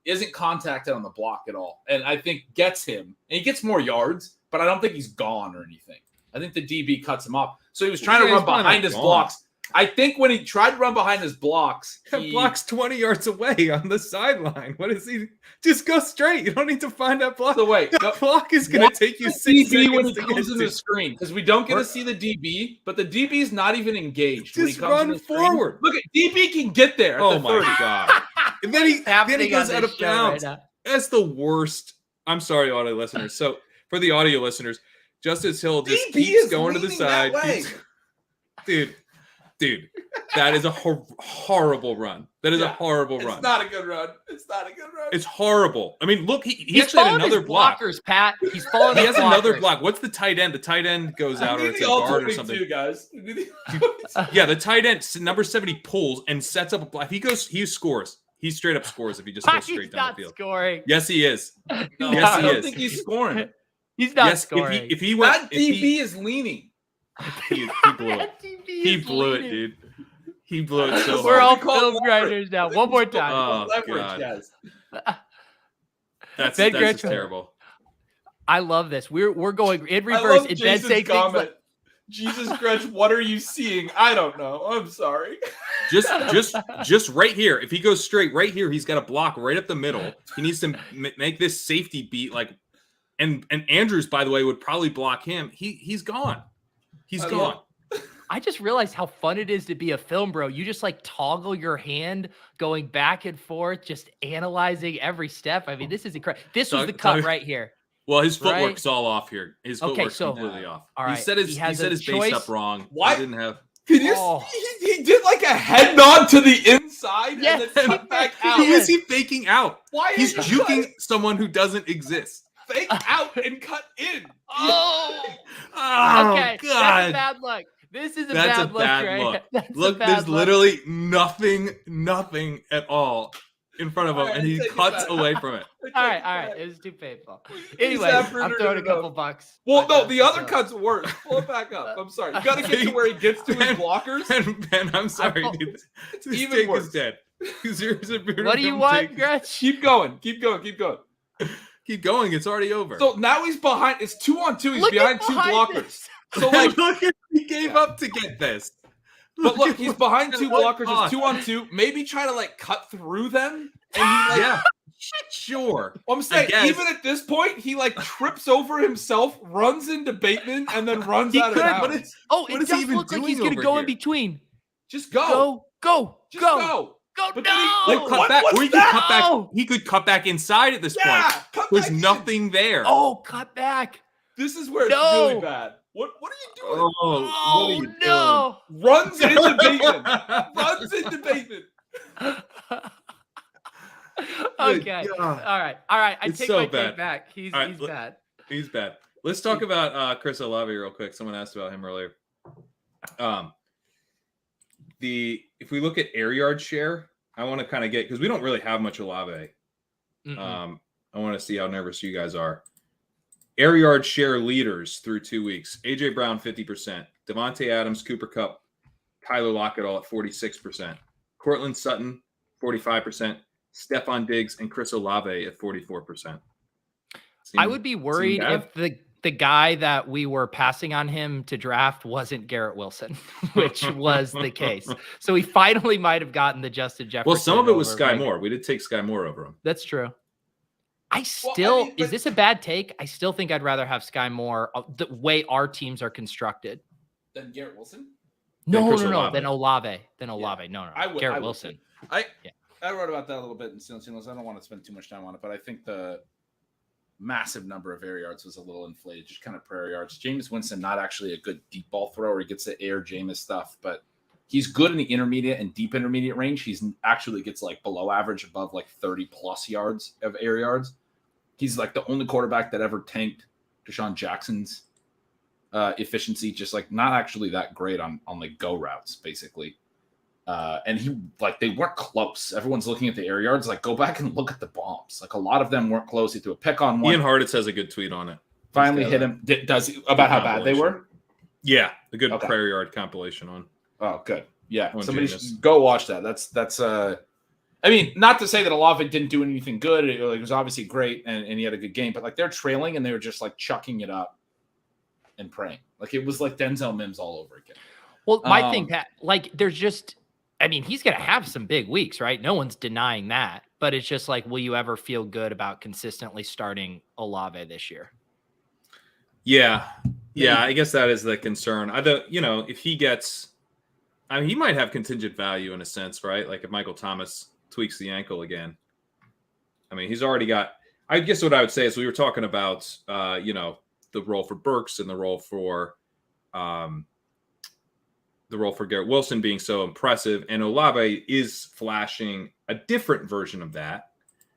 [SPEAKER 3] isn't contacted on the block at all. And I think gets him, and he gets more yards, but I don't think he's gone or anything. I think the DB cuts him off. So he was trying to run behind his blocks. I think when he tried to run behind his blocks,
[SPEAKER 5] That block's 20 yards away on the sideline. What is he? Just go straight. You don't need to find that block.
[SPEAKER 3] So wait,
[SPEAKER 5] that block is going to take you 6
[SPEAKER 3] DB when
[SPEAKER 5] seconds
[SPEAKER 3] he
[SPEAKER 5] to
[SPEAKER 3] comes
[SPEAKER 5] get
[SPEAKER 3] in the
[SPEAKER 5] to.
[SPEAKER 3] screen because we don't get to see the DB, but the DB is not even engaged. When he
[SPEAKER 5] Just
[SPEAKER 3] comes in
[SPEAKER 5] run
[SPEAKER 3] the screen.
[SPEAKER 5] forward.
[SPEAKER 3] Look at DB can get there. At
[SPEAKER 5] Oh
[SPEAKER 3] the
[SPEAKER 5] my
[SPEAKER 3] 30.
[SPEAKER 5] god! And then he
[SPEAKER 1] Happening
[SPEAKER 5] goes
[SPEAKER 1] on
[SPEAKER 5] out
[SPEAKER 1] this
[SPEAKER 5] of
[SPEAKER 1] show
[SPEAKER 5] bounds.
[SPEAKER 1] right now.
[SPEAKER 5] That's the worst. I'm sorry, audio listeners. So for the audio listeners, Justice Hill just
[SPEAKER 3] DB
[SPEAKER 5] keeps
[SPEAKER 3] is
[SPEAKER 5] going to the
[SPEAKER 3] leaning that
[SPEAKER 5] side.
[SPEAKER 3] way.
[SPEAKER 5] Dude, that is a horrible run. That is a horrible run.
[SPEAKER 3] It's not a good run. It's not a good run.
[SPEAKER 5] It's horrible. I mean, look, he
[SPEAKER 1] He's
[SPEAKER 5] actually had
[SPEAKER 1] following
[SPEAKER 5] another
[SPEAKER 1] his
[SPEAKER 5] block.
[SPEAKER 1] blockers, Pat. He's following
[SPEAKER 5] He
[SPEAKER 1] his
[SPEAKER 5] has another
[SPEAKER 1] blockers.
[SPEAKER 5] block. What's the tight end? The tight end goes out, or it's a guard or something.
[SPEAKER 3] guys.
[SPEAKER 5] Yeah, the tight end, number 70, pulls and sets up a block. If he scores. He straight up scores if he just goes straight
[SPEAKER 1] He's
[SPEAKER 5] down
[SPEAKER 1] not
[SPEAKER 5] the field.
[SPEAKER 1] scoring.
[SPEAKER 5] Yes, he is.
[SPEAKER 3] No,
[SPEAKER 5] Yes,
[SPEAKER 3] I
[SPEAKER 5] he
[SPEAKER 3] don't
[SPEAKER 5] is.
[SPEAKER 3] think he's scoring.
[SPEAKER 1] He's not
[SPEAKER 5] Yes,
[SPEAKER 1] scoring.
[SPEAKER 5] if he went,
[SPEAKER 3] That DB is leaning.
[SPEAKER 5] he blew it. He blew it, dude. He blew it so
[SPEAKER 1] We're
[SPEAKER 5] hard.
[SPEAKER 1] all film grinders now. One more time.
[SPEAKER 5] Oh,
[SPEAKER 3] Leverage,
[SPEAKER 5] God.
[SPEAKER 3] guys.
[SPEAKER 5] That's
[SPEAKER 1] Ben
[SPEAKER 5] just
[SPEAKER 1] Gretchen.
[SPEAKER 5] terrible.
[SPEAKER 1] I love this. We're going in
[SPEAKER 3] I
[SPEAKER 1] reverse.
[SPEAKER 3] love
[SPEAKER 1] And Ben
[SPEAKER 3] Jason's
[SPEAKER 1] saying things
[SPEAKER 3] comment.
[SPEAKER 1] like,
[SPEAKER 3] Jesus Gretch, what are you seeing? I don't know. I'm sorry.
[SPEAKER 5] Just right here. If he goes straight right here, he's got a block right up the middle. He needs to make this safety beat and Andrews, by the way, would probably block him. He's gone. He's
[SPEAKER 3] I
[SPEAKER 5] gone.
[SPEAKER 3] love-
[SPEAKER 1] I just realized how fun it is to be a film bro. You just like toggle your hand going back and forth, just analyzing every step. I mean, this is incredible. This was the cut right here.
[SPEAKER 5] Well, his
[SPEAKER 1] Right?
[SPEAKER 5] footwork's all off here. His
[SPEAKER 1] Okay,
[SPEAKER 5] footwork's
[SPEAKER 1] so-
[SPEAKER 5] completely off.
[SPEAKER 1] All
[SPEAKER 5] He
[SPEAKER 1] right,
[SPEAKER 5] said his
[SPEAKER 1] he has a
[SPEAKER 5] base
[SPEAKER 1] choice.
[SPEAKER 5] up wrong.
[SPEAKER 3] What?
[SPEAKER 5] He didn't have.
[SPEAKER 3] Did you
[SPEAKER 1] Oh.
[SPEAKER 3] he did like a head nod to the inside
[SPEAKER 1] Yes.
[SPEAKER 3] and then cut back out.
[SPEAKER 5] Who is he faking out?
[SPEAKER 3] Why
[SPEAKER 5] He's
[SPEAKER 3] is he
[SPEAKER 5] juking someone who doesn't exist.
[SPEAKER 3] fake out and cut in?
[SPEAKER 1] Oh,
[SPEAKER 5] Oh,
[SPEAKER 1] okay. That's a
[SPEAKER 5] God.
[SPEAKER 1] bad look. This is a
[SPEAKER 5] That's
[SPEAKER 1] bad
[SPEAKER 5] a
[SPEAKER 1] look,
[SPEAKER 5] bad
[SPEAKER 1] right?
[SPEAKER 5] look.
[SPEAKER 1] That's a
[SPEAKER 5] Look,
[SPEAKER 1] bad
[SPEAKER 5] there's
[SPEAKER 1] look.
[SPEAKER 5] literally nothing at all in front of him,
[SPEAKER 3] All right,
[SPEAKER 5] and he
[SPEAKER 3] take it
[SPEAKER 5] cuts
[SPEAKER 3] back.
[SPEAKER 5] away from it.
[SPEAKER 1] All right. It was too painful. Anyway, I'm throwing a couple bucks.
[SPEAKER 3] Well, no,
[SPEAKER 1] on
[SPEAKER 3] the
[SPEAKER 1] this,
[SPEAKER 3] other
[SPEAKER 1] so-
[SPEAKER 3] cut's worse. Pull it back up. I'm sorry. You got to get to where he gets to his blockers.
[SPEAKER 5] Ben, I'm sorry,
[SPEAKER 1] Oh,
[SPEAKER 5] dude. This
[SPEAKER 3] even
[SPEAKER 5] take
[SPEAKER 3] worse.
[SPEAKER 5] is dead. Here's a beautiful
[SPEAKER 1] What do you want,
[SPEAKER 5] take.
[SPEAKER 1] Gretch?
[SPEAKER 3] Keep going. Keep going. Keep going.
[SPEAKER 5] Keep going. It's already over.
[SPEAKER 3] So now he's behind. It's 2-on-2. He's
[SPEAKER 1] Look
[SPEAKER 3] behind
[SPEAKER 1] at
[SPEAKER 3] two
[SPEAKER 1] behind
[SPEAKER 3] blockers.
[SPEAKER 1] this.
[SPEAKER 3] So like,
[SPEAKER 5] look, he gave up to get this.
[SPEAKER 3] but look, he's behind two
[SPEAKER 5] At what
[SPEAKER 3] blockers.
[SPEAKER 5] cost?
[SPEAKER 3] It's 2-on-2. Maybe try to like cut through them. And he like,
[SPEAKER 5] Yeah, sure.
[SPEAKER 3] I'm saying,
[SPEAKER 5] guess.
[SPEAKER 3] even at this point, he like trips over himself, runs into Bateman, and then runs
[SPEAKER 5] He
[SPEAKER 3] out
[SPEAKER 5] could,
[SPEAKER 3] of
[SPEAKER 5] but
[SPEAKER 3] bounds.
[SPEAKER 5] it's
[SPEAKER 1] Oh,
[SPEAKER 5] What
[SPEAKER 1] it
[SPEAKER 5] is he
[SPEAKER 1] does
[SPEAKER 5] even
[SPEAKER 1] look like he's
[SPEAKER 5] doing
[SPEAKER 1] gonna
[SPEAKER 5] over
[SPEAKER 1] go
[SPEAKER 5] here?
[SPEAKER 1] in between.
[SPEAKER 3] Just go.
[SPEAKER 1] Go.
[SPEAKER 3] Just go.
[SPEAKER 1] Go
[SPEAKER 3] But
[SPEAKER 1] no.
[SPEAKER 3] then he-
[SPEAKER 5] Like,
[SPEAKER 3] What-
[SPEAKER 5] cut back,
[SPEAKER 3] what's
[SPEAKER 5] or he could
[SPEAKER 3] that?
[SPEAKER 5] cut back.
[SPEAKER 1] No.
[SPEAKER 5] He could cut back inside at this
[SPEAKER 3] Yeah,
[SPEAKER 5] point.
[SPEAKER 3] cut
[SPEAKER 5] There's
[SPEAKER 3] back in.
[SPEAKER 5] nothing there.
[SPEAKER 1] Oh, cut back.
[SPEAKER 3] This is where it's
[SPEAKER 1] No.
[SPEAKER 3] really bad. What are you doing?
[SPEAKER 5] Oh, what are you
[SPEAKER 1] no.
[SPEAKER 3] Runs into Bateman.
[SPEAKER 5] doing?
[SPEAKER 3] Runs into Bateman.
[SPEAKER 1] Okay.
[SPEAKER 5] God.
[SPEAKER 1] All right. I
[SPEAKER 5] It's
[SPEAKER 1] take
[SPEAKER 5] so
[SPEAKER 1] my
[SPEAKER 5] bad.
[SPEAKER 1] take back. He's
[SPEAKER 5] All right,
[SPEAKER 1] he's
[SPEAKER 5] look-
[SPEAKER 1] bad.
[SPEAKER 5] He's bad. Let's talk about Chris Olave real quick. Someone asked about him earlier. If we look at air yard share, I want to kind of get, because we don't really have much Olave.
[SPEAKER 1] Mm-mm.
[SPEAKER 5] I want to see how nervous you guys are. Air yard share leaders through 2 weeks: AJ Brown 50%, Devontae Adams, Cooper Kupp, Tyler Lockett all at 46%, Cortland Sutton 45%, Stephon Diggs and Chris Olave at 44%.
[SPEAKER 1] I would be worried
[SPEAKER 5] bad?
[SPEAKER 1] if the guy that we were passing on him to draft wasn't Garrett Wilson, which was the case. So he finally might have gotten the Justin Jefferson.
[SPEAKER 5] Well, some of it was
[SPEAKER 1] over,
[SPEAKER 5] Sky
[SPEAKER 1] right?
[SPEAKER 5] Moore. We did take Sky Moore over him.
[SPEAKER 1] That's true. I
[SPEAKER 3] Well,
[SPEAKER 1] still,
[SPEAKER 3] I mean,
[SPEAKER 1] is
[SPEAKER 3] but-
[SPEAKER 1] this a bad take? I still think I'd rather have Sky Moore the way our teams are constructed.
[SPEAKER 3] Then Garrett Wilson?
[SPEAKER 1] No,
[SPEAKER 5] Chris
[SPEAKER 1] no, no.
[SPEAKER 5] Olave.
[SPEAKER 1] Then Olave. No.
[SPEAKER 3] I would-
[SPEAKER 1] Garrett
[SPEAKER 3] I would
[SPEAKER 1] Wilson.
[SPEAKER 3] I wrote about that a little bit in Steelers. I don't want to spend too much time on it, but I think the massive number of air yards was a little inflated, just kind of prayer yards. Jameis Winston, not actually a good deep ball thrower. He gets the air Jameis stuff, but he's good in the intermediate and deep intermediate range. He's actually gets like below average, above like 30 plus yards of air yards. He's like the only quarterback that ever tanked Deshaun Jackson's efficiency, just like not actually that great on like go routes, basically. And they weren't close. Everyone's looking at the air yards. Like, go back and look at the bombs. Like, a lot of them weren't close. He threw a pick on one.
[SPEAKER 5] Ian Harditz has a good tweet on it.
[SPEAKER 3] Finally hit him. Does he, about how bad they were?
[SPEAKER 5] Yeah, a good prayer yard compilation on.
[SPEAKER 3] Oh, good. Yeah, somebody
[SPEAKER 5] Janus.
[SPEAKER 3] should go watch that. That's. I mean, not to say that Olave didn't do anything good. It was obviously great, and he had a good game. But like, they're trailing, and they were just like chucking it up and praying. Like, it was like Denzel Mims all over again.
[SPEAKER 1] Well, my thing, Pat, like, there's just. I mean, he's going to have some big weeks, right? No one's denying that. But it's just like, will you ever feel good about consistently starting Olave this year?
[SPEAKER 5] Yeah. I guess that is the concern. If he gets, he might have contingent value in a sense, right? Like if Michael Thomas tweaks the ankle again. I mean, he's already got, I guess what I would say is we were talking about, the role for Burks and the role for Garrett Wilson being so impressive. And Olave is flashing a different version of that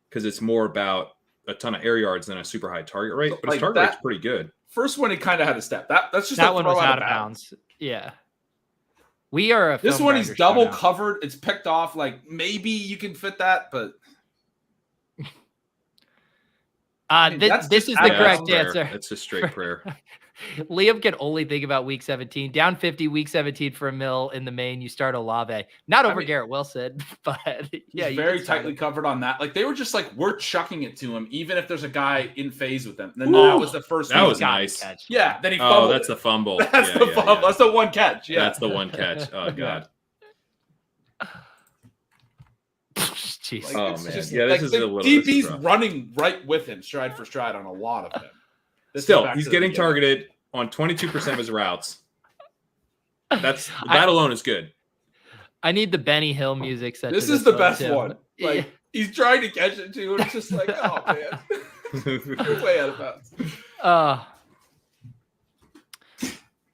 [SPEAKER 5] because it's more about a ton of air yards than a super high target rate. But his target rate's pretty good.
[SPEAKER 3] First one, he kind of had a step. That's just
[SPEAKER 1] that one was out of bounds. Yeah. We are
[SPEAKER 3] this one he's double covered. It's picked off. Like, maybe you can fit that, but
[SPEAKER 1] this is the correct answer.
[SPEAKER 5] It's a straight prayer.
[SPEAKER 1] Liam can only think about week 17. Down 50, week 17 for a mill in the main. You start Olave. Not over Garrett Wilson, but yeah.
[SPEAKER 3] He's very tightly covered on that. Like, they were just like, we're chucking it to him, even if there's a guy in phase with them. And then that was the first
[SPEAKER 5] That was nice.
[SPEAKER 3] Catch. Yeah, then he fumbled.
[SPEAKER 5] Oh, that's the fumble.
[SPEAKER 3] That's the fumble. Yeah. That's the one catch. Yeah.
[SPEAKER 5] That's the one catch. Oh, God.
[SPEAKER 1] Jeez.
[SPEAKER 5] Like,
[SPEAKER 3] man.
[SPEAKER 5] Just,
[SPEAKER 3] this is a little DB's running right with him, stride for stride, on a lot of them.
[SPEAKER 5] Still, he's getting targeted on 22% of his routes. That alone is good.
[SPEAKER 1] I need the Benny Hill music set.
[SPEAKER 3] This is the best one. Like, he's trying to catch it too, and it's just like, oh man, you're way out of bounds.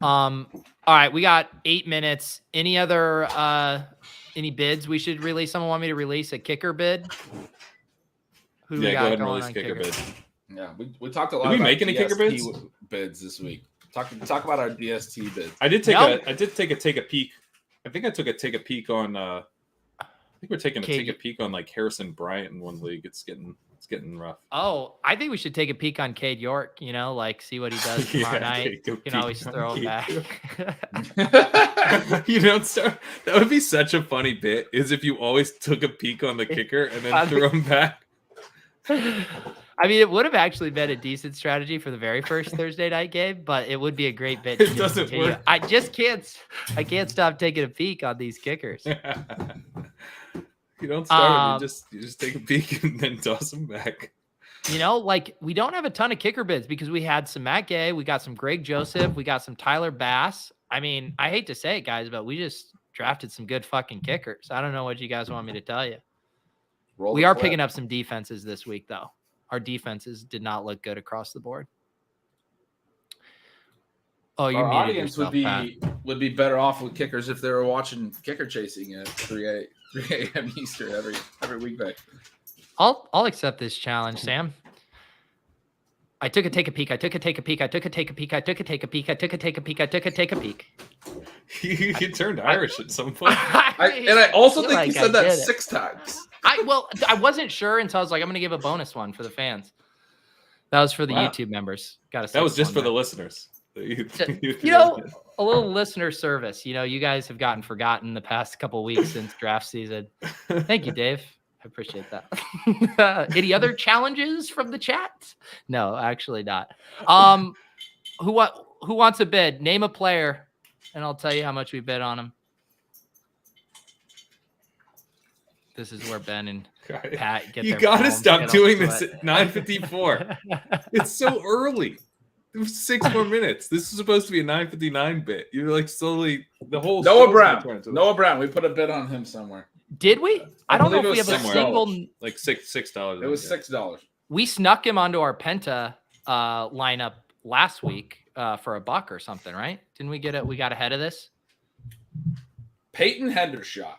[SPEAKER 1] All right, we got 8 minutes. Any other any bids we should release? Someone want me to release a kicker bid?
[SPEAKER 5] Who do we got go ahead and release kicker bid.
[SPEAKER 3] Yeah, we talked a lot.
[SPEAKER 5] Did we make any kicker
[SPEAKER 3] bids this week? Talk about our DST bids.
[SPEAKER 5] I did take a peek. I think I took a take a peek on. I think we're taking take a peek on like Harrison Bryant in one league. It's getting rough.
[SPEAKER 1] Oh, I think we should take a peek on Cade York. Like see what he does tomorrow night. You can always throw it back.
[SPEAKER 5] That would be such a funny bit. Is if you always took a peek on the kicker and then threw him back.
[SPEAKER 1] I mean, it would have actually been a decent strategy for the very first Thursday night game, but it would be a great bit.
[SPEAKER 5] It doesn't work.
[SPEAKER 1] I can't stop taking a peek on these kickers.
[SPEAKER 5] You don't start them, you just take a peek and then toss them back.
[SPEAKER 1] We don't have a ton of kicker bids because we had some Matt Gay, we got some Greg Joseph, we got some Tyler Bass. I mean, I hate to say it, guys, but we just drafted some good fucking kickers. I don't know what you guys want me to tell you. We are picking up some defenses this week, though. Our defenses did not look good across the board. Oh, you
[SPEAKER 3] Our audience would be better off with kickers if they were watching kicker chasing at 3 a.m. Eastern every weekday.
[SPEAKER 1] I'll accept this challenge, Sam. I took a take a peek. I took a take a peek. I took a take a peek. I took a take a peek. I took a take a peek. I took a take a peek.
[SPEAKER 5] You turned Irish at some point.
[SPEAKER 3] I also think you said that 6 times.
[SPEAKER 1] I wasn't sure until I was like, I'm going to give a bonus one for the fans. That was for the YouTube members.
[SPEAKER 5] That was just for the listeners.
[SPEAKER 1] A little listener service. You guys have gotten forgotten the past couple of weeks since draft season. Thank you, Dave. I appreciate that. Any other challenges from the chat? No, actually not. Who wants a bid? Name a player, and I'll tell you how much we bid on him. This is where Ben and Pat get.
[SPEAKER 5] You gotta stop doing this at 9:54. It's so early. There's 6 more minutes. This is supposed to be a 9:59 bit. You're like slowly the whole
[SPEAKER 3] Noah Brown. We put a bid on him somewhere.
[SPEAKER 1] Did we? I don't know if we have a single
[SPEAKER 5] like $6.
[SPEAKER 3] It was $6.
[SPEAKER 1] We snuck him onto our Penta lineup last week for $1 or something, right? Didn't we get it? We got ahead of this.
[SPEAKER 3] Peyton Hendershot.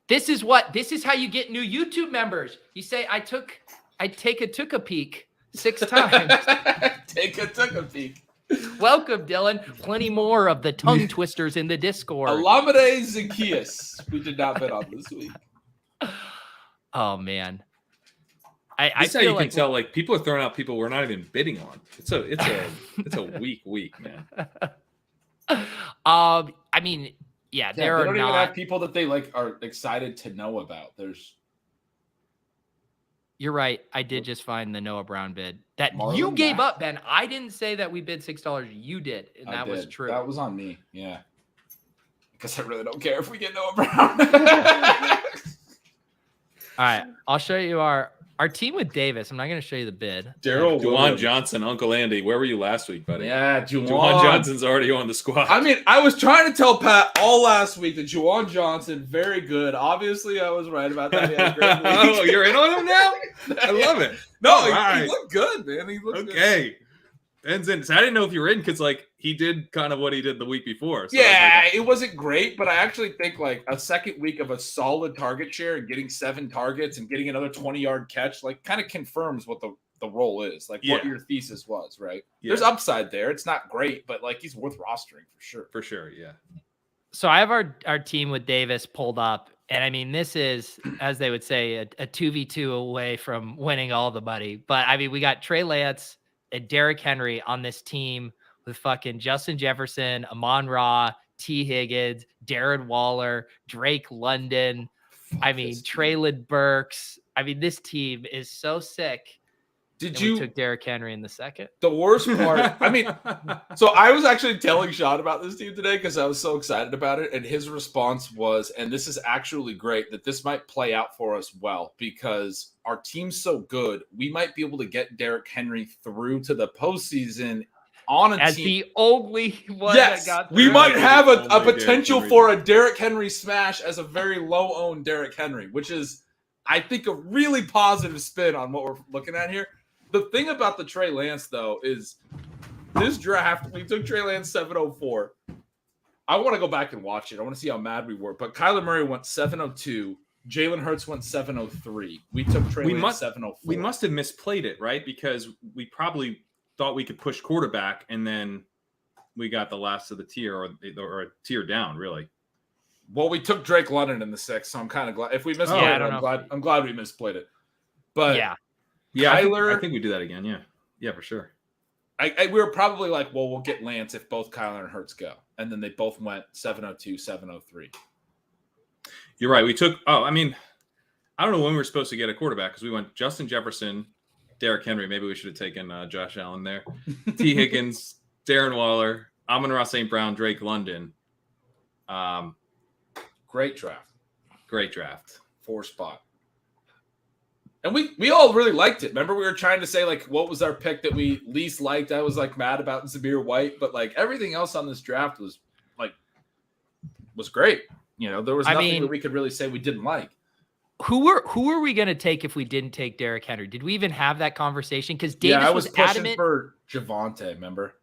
[SPEAKER 1] This is how you get new YouTube members. You say, I took a peek 6 times.
[SPEAKER 3] Took a peek.
[SPEAKER 1] Welcome, Dylan. Plenty more of the tongue twisters in the Discord.
[SPEAKER 3] Olave Zacchaeus. We did not bet on this week.
[SPEAKER 1] Oh man.
[SPEAKER 5] This
[SPEAKER 1] I
[SPEAKER 5] is how
[SPEAKER 1] feel
[SPEAKER 5] you
[SPEAKER 1] like
[SPEAKER 5] can tell, like, people are throwing out people we're not even bidding on. It's a weak week, man.
[SPEAKER 1] I mean, yeah, there
[SPEAKER 3] they
[SPEAKER 1] are
[SPEAKER 3] don't even
[SPEAKER 1] not.
[SPEAKER 3] have people that they like are excited to know about.
[SPEAKER 1] You're right. I did just find the Noah Brown bid that
[SPEAKER 3] Marlon
[SPEAKER 1] you gave
[SPEAKER 3] Mack.
[SPEAKER 1] up, Ben. I didn't say that we bid $6. You did, and that was true.
[SPEAKER 3] That was on me. Yeah, because I really don't care if we get Noah Brown.
[SPEAKER 1] All right, I'll show you our team with Davis. I'm not going to show you the bid.
[SPEAKER 3] Daryl
[SPEAKER 5] Juwan Johnson, Uncle Andy. Where were you last week, buddy?
[SPEAKER 3] Yeah,
[SPEAKER 5] Juwan Johnson's already on the squad.
[SPEAKER 3] I mean, I was trying to tell Pat all last week that Juwan Johnson, very good. Obviously, I was right about that. He had a great week.
[SPEAKER 5] Oh, you're in on him now? I love it.
[SPEAKER 3] No,
[SPEAKER 5] Right.
[SPEAKER 3] he looked good, man. He looked good.
[SPEAKER 5] Okay. Ben's in. So I didn't know if you were in because, like, he did kind of what he did the week before. So
[SPEAKER 3] Yeah, it wasn't great, but I actually think like a second week of a solid target share and getting 7 targets and getting another 20-yard catch, like, kind of confirms what the role is, like what your thesis was, right?
[SPEAKER 5] Yeah.
[SPEAKER 3] There's upside there. It's not great, but like he's worth rostering for sure.
[SPEAKER 5] For sure, yeah.
[SPEAKER 1] So I have our team with Davis pulled up, and I mean, this is, as they would say, a 2v2 away from winning all the money. But I mean, we got Trey Lance and Derrick Henry on this team with fucking Justin Jefferson, Amon-Ra, T. Higgins, Darren Waller, Drake London. I mean, Traylon Burks. I mean, this team is so sick.
[SPEAKER 3] Did
[SPEAKER 1] And
[SPEAKER 3] you
[SPEAKER 1] we took Derrick Henry in the second?
[SPEAKER 3] the worst part? I mean, so I was actually telling Sean about this team today because I was so excited about it, and his response was, and this is actually great, that this might play out for us well because our team's so good, we might be able to get Derrick Henry through to the postseason on a
[SPEAKER 1] As
[SPEAKER 3] team.
[SPEAKER 1] the only one
[SPEAKER 3] Yes,
[SPEAKER 1] that got
[SPEAKER 3] we
[SPEAKER 1] through.
[SPEAKER 3] might have a
[SPEAKER 5] Only
[SPEAKER 3] potential
[SPEAKER 5] Derrick
[SPEAKER 3] for a Derrick Henry smash as a very low-owned Derrick Henry, which is, I think, a really positive spin on what we're looking at here. The thing about the Trey Lance, though, is this draft, we took Trey Lance 704. I want to go back and watch it. I want to see how mad we were. But Kyler Murray went 702. Jalen Hurts went 703. We took Trey Lance 704.
[SPEAKER 5] We must have misplayed it, right? Because we probably thought we could push quarterback, and then we got the last of the tier, or a tier down, really.
[SPEAKER 3] Well, we took Drake London in the 6th, so I'm kind of glad. If we misplayed
[SPEAKER 1] I
[SPEAKER 3] it,
[SPEAKER 1] don't know.
[SPEAKER 3] I'm glad we misplayed it. But
[SPEAKER 1] Yeah.
[SPEAKER 5] Yeah,
[SPEAKER 3] Kyler,
[SPEAKER 5] I think we do that again. Yeah, for sure.
[SPEAKER 3] we were probably like, well, we'll get Lance if both Kyler and Hurts go. And then they both went 702, 703.
[SPEAKER 5] You're right. We took. Oh, I mean, I don't know when we were supposed to get a quarterback because we went Justin Jefferson, Derrick Henry. Maybe we should have taken Josh Allen there. T. Higgins, Darren Waller, Amon-Ra St. Brown, Drake London.
[SPEAKER 3] Great draft.
[SPEAKER 5] Great draft.
[SPEAKER 3] 4 spot. And we all really liked it. Remember, we were trying to say, like, what was our pick that we least liked? I was, like, mad about Zamir White. But, like, everything else on this draft was great. You know, there was nothing that we could really say we didn't like.
[SPEAKER 1] Who were we going to take if we didn't take Derrick Henry? Did we even have that conversation? Because Davis
[SPEAKER 3] I was pushing
[SPEAKER 1] adamant
[SPEAKER 3] for Javonte, remember?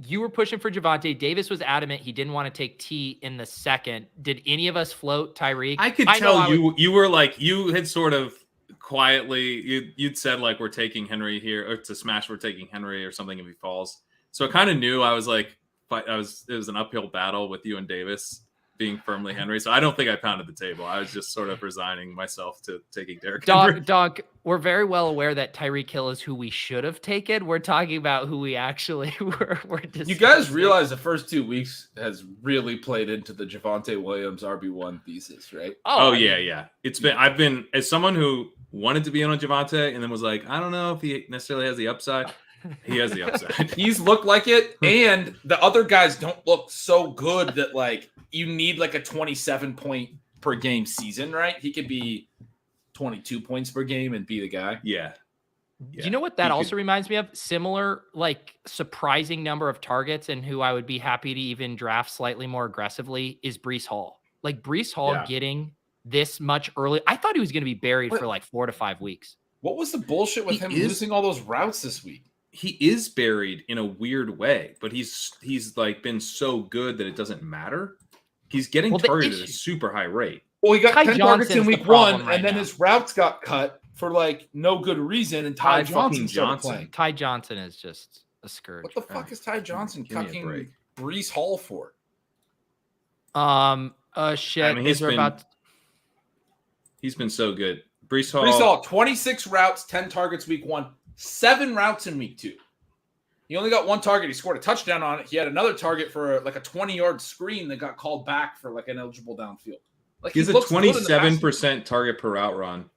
[SPEAKER 1] You were pushing for Javonte. Davis was adamant he didn't want to take T in the second. Did any of us float Tyreek?
[SPEAKER 5] I could tell you were like, you had sort of quietly, you'd said like, we're taking Henry here, or to smash, we're taking Henry or something if he falls. So I kind of knew I was like, it was an uphill battle with you and Davis being firmly Henry. So I don't think I pounded the table. I was just sort of resigning myself to taking Derrick Henry.
[SPEAKER 1] Doc, we're very well aware that Tyreek Hill is who we should have taken. We're talking about who we actually were
[SPEAKER 3] You guys realize the first 2 weeks has really played into the Javonte Williams RB1 thesis, right?
[SPEAKER 5] Oh yeah. I've been, as someone who wanted to be in on Javonte and then was like, I don't know if he necessarily has the upside. He has the upside.
[SPEAKER 3] He's looked like it, and the other guys don't look so good that like you need like a 27 point per game season, right? He could be 22 points per game and be the guy.
[SPEAKER 5] Yeah.
[SPEAKER 1] Do you know what that also reminds me of? Similar, like surprising number of targets, and who I would be happy to even draft slightly more aggressively is Breece Hall. Like Breece Hall getting this much early. I thought he was going to be buried for like 4 to 5 weeks.
[SPEAKER 3] What was the bullshit with him losing all those routes this week?
[SPEAKER 5] He is buried in a weird way, but he's like been so good that it doesn't matter. He's getting targeted at a super high rate.
[SPEAKER 3] Well, he got
[SPEAKER 1] Ty
[SPEAKER 3] 10 targets in week 1,
[SPEAKER 1] right
[SPEAKER 3] and then
[SPEAKER 1] now.
[SPEAKER 3] his routes got cut for like no good reason, and Ty Johnson started playing.
[SPEAKER 1] Ty Johnson is just a scourge.
[SPEAKER 3] What the fuck is Ty Johnson
[SPEAKER 5] Give me a
[SPEAKER 3] cucking
[SPEAKER 5] break.
[SPEAKER 3] Brees Hall for?
[SPEAKER 1] Shit.
[SPEAKER 5] I mean,
[SPEAKER 1] Is there about
[SPEAKER 5] he's been so good. Brees
[SPEAKER 3] Brees
[SPEAKER 5] Hall.
[SPEAKER 3] Hall, 26 routes, 10 targets week 1, 7 routes in week 2. He only got 1 target. He scored a touchdown on it. He had another target for like a 20-yard screen that got called back for like an eligible downfield. Like
[SPEAKER 5] He's
[SPEAKER 3] he
[SPEAKER 5] a
[SPEAKER 3] looks good in the pass
[SPEAKER 5] 27% target per route run.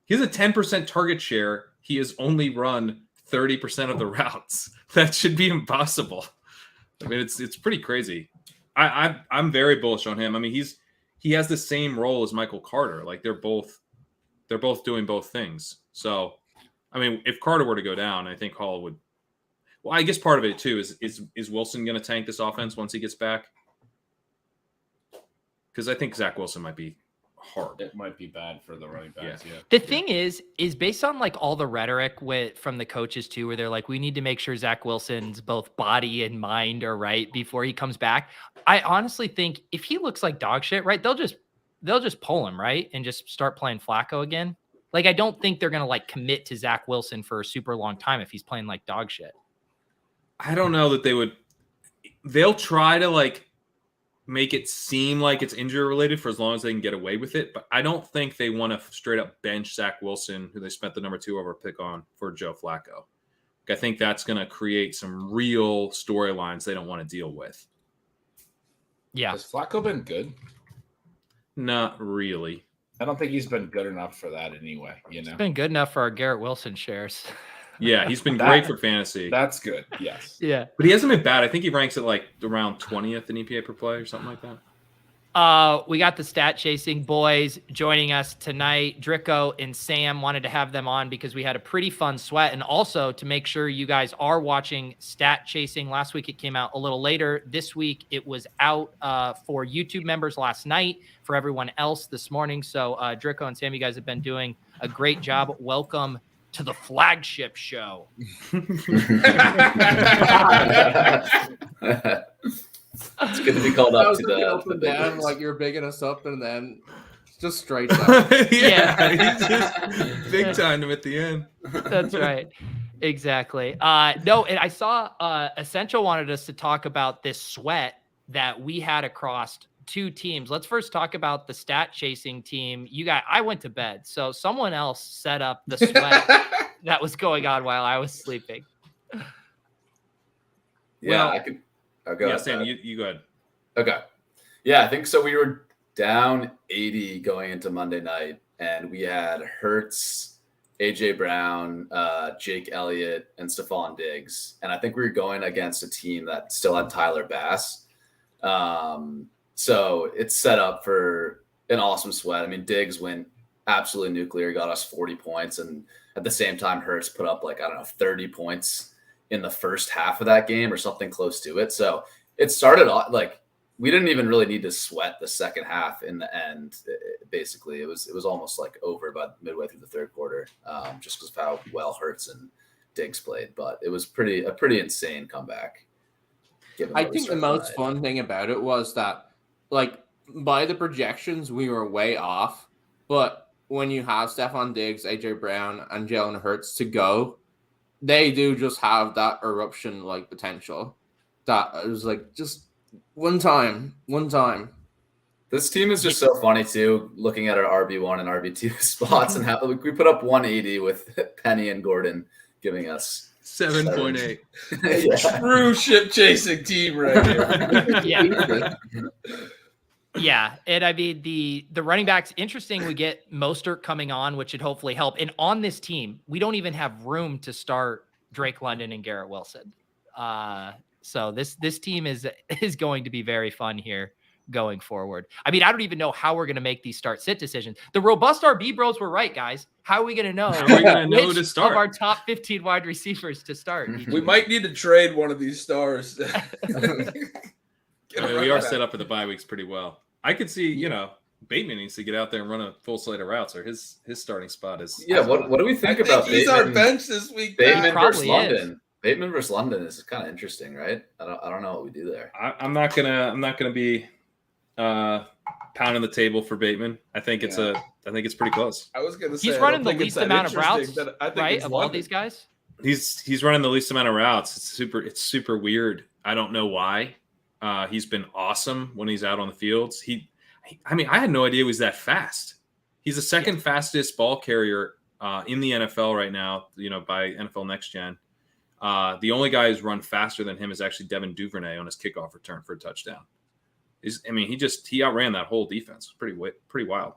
[SPEAKER 5] He has a 10% target share. He has only run 30% of the routes. That should be impossible. I mean, it's pretty crazy. I'm very bullish on him. I mean, he has the same role as Michael Carter. Like they're both doing both things. So, I mean, if Carter were to go down, I think Hall would. Well, I guess part of it too is Wilson going to tank this offense once he gets back? Because I think Zach Wilson might be hard.
[SPEAKER 3] It might be bad for the running backs. Yeah.
[SPEAKER 1] The thing is based on like all the rhetoric from the coaches too, where they're like, we need to make sure Zach Wilson's both body and mind are right before he comes back. I honestly think if he looks like dog shit, right, they'll just pull him, right, and just start playing Flacco again. Like, I don't think they're gonna like commit to Zach Wilson for a super long time if he's playing like dog shit.
[SPEAKER 5] I don't know that they would. They'll try to like make it seem like it's injury related for as long as they can get away with it. But I don't think they want to straight up bench Zach Wilson, who they spent the number 2 over pick on, for Joe Flacco. I think that's going to create some real storylines they don't want to deal with.
[SPEAKER 1] Yeah.
[SPEAKER 3] Has Flacco been good?
[SPEAKER 5] Not really.
[SPEAKER 3] I don't think he's been good enough for that anyway. You know,
[SPEAKER 1] It's been good enough for our Garrett Wilson shares.
[SPEAKER 5] Yeah, he's been great for fantasy.
[SPEAKER 3] That's good. Yes.
[SPEAKER 1] Yeah.
[SPEAKER 5] But he hasn't been bad. I think he ranks at like around 20th in EPA per play or something like that.
[SPEAKER 1] We got the stat chasing boys joining us tonight. Drico and Sam wanted to have them on because we had a pretty fun sweat, and also to make sure you guys are watching stat chasing. Last week it came out a little later. This week it was out for YouTube members last night, for everyone else this morning. So Drico and Sam, you guys have been doing a great job. Welcome to the flagship show.
[SPEAKER 6] It's good to be called up to the big
[SPEAKER 4] down
[SPEAKER 6] leagues.
[SPEAKER 4] like you're bigging us up, and then just straight down.
[SPEAKER 5] Yeah, he's just big time him at the end.
[SPEAKER 1] That's right. Exactly. No, and I saw Essential wanted us to talk about this sweat that we had across 2 teams. Let's first talk about the stat chasing team. I went to bed, so someone else set up the sweat that was going on while I was sleeping.
[SPEAKER 6] Yeah,
[SPEAKER 5] Well,
[SPEAKER 6] I could. I'll go.
[SPEAKER 5] Yeah,
[SPEAKER 6] ahead.
[SPEAKER 5] Sam, you go ahead.
[SPEAKER 6] Okay. Yeah, I think so. We were down 80 going into Monday night, and we had Hurts, AJ Brown, Jake Elliott, and Stephon Diggs. And I think we were going against a team that still had Tyler Bass. So it's set up for an awesome sweat. I mean, Diggs went absolutely nuclear, got us 40 points. And at the same time, Hurts put up 30 points in the first half of that game or something close to it. So it started off we didn't even really need to sweat the second half in the end. Basically, it was almost over by midway through the third quarter, just because of how well Hurts and Diggs played. But it was a pretty insane comeback.
[SPEAKER 4] I think the most fun thing about it was that, by the projections, we were way off. But when you have Stephon Diggs, AJ Brown, and Jalen Hurts to go, they do just have that eruption potential. That it was just one time.
[SPEAKER 6] This team is just so funny too. Looking at our RB1 and RB2 spots, and how we put up 180 with Penny and Gordon giving us
[SPEAKER 5] 7.8.
[SPEAKER 6] Yeah.
[SPEAKER 3] True ship chasing team right here.
[SPEAKER 1] Yeah. Yeah. And I mean, the running backs, interesting. We get Mostert coming on, which should hopefully help. And on this team, we don't even have room to start Drake London and Garrett Wilson. So this team is going to be very fun here going forward. I mean, I don't even know how we're going to make these start sit decisions. The robust RB bros were right, guys. How are we going to know?
[SPEAKER 5] How are we going to know to start?
[SPEAKER 1] Of our top 15 wide receivers to start.
[SPEAKER 3] We might need to trade one of these stars.
[SPEAKER 5] We are set up for the bye weeks pretty well. I could see, Bateman needs to get out there and run a full slate of routes, or his starting spot is.
[SPEAKER 6] Yeah, what do we think about
[SPEAKER 3] he's
[SPEAKER 6] Bateman?
[SPEAKER 3] our bench this week.
[SPEAKER 6] Bateman versus
[SPEAKER 1] Probably
[SPEAKER 6] London.
[SPEAKER 1] is.
[SPEAKER 6] Bateman versus London is kind of interesting, right? I don't know what we do there.
[SPEAKER 5] I'm not gonna be pounding the table for Bateman. I think it's pretty close.
[SPEAKER 3] I was gonna say
[SPEAKER 1] He's running the least amount of routes, right? Of all these guys.
[SPEAKER 5] He's running the least amount of routes. It's super weird. I don't know why. He's been awesome when he's out on the fields. I mean, I had no idea he was that fast. He's the second fastest ball carrier in the NFL right now, by NFL Next Gen. The only guy who's run faster than him is actually Devin Duvernay on his kickoff return for a touchdown. He outran that whole defense. Pretty wild.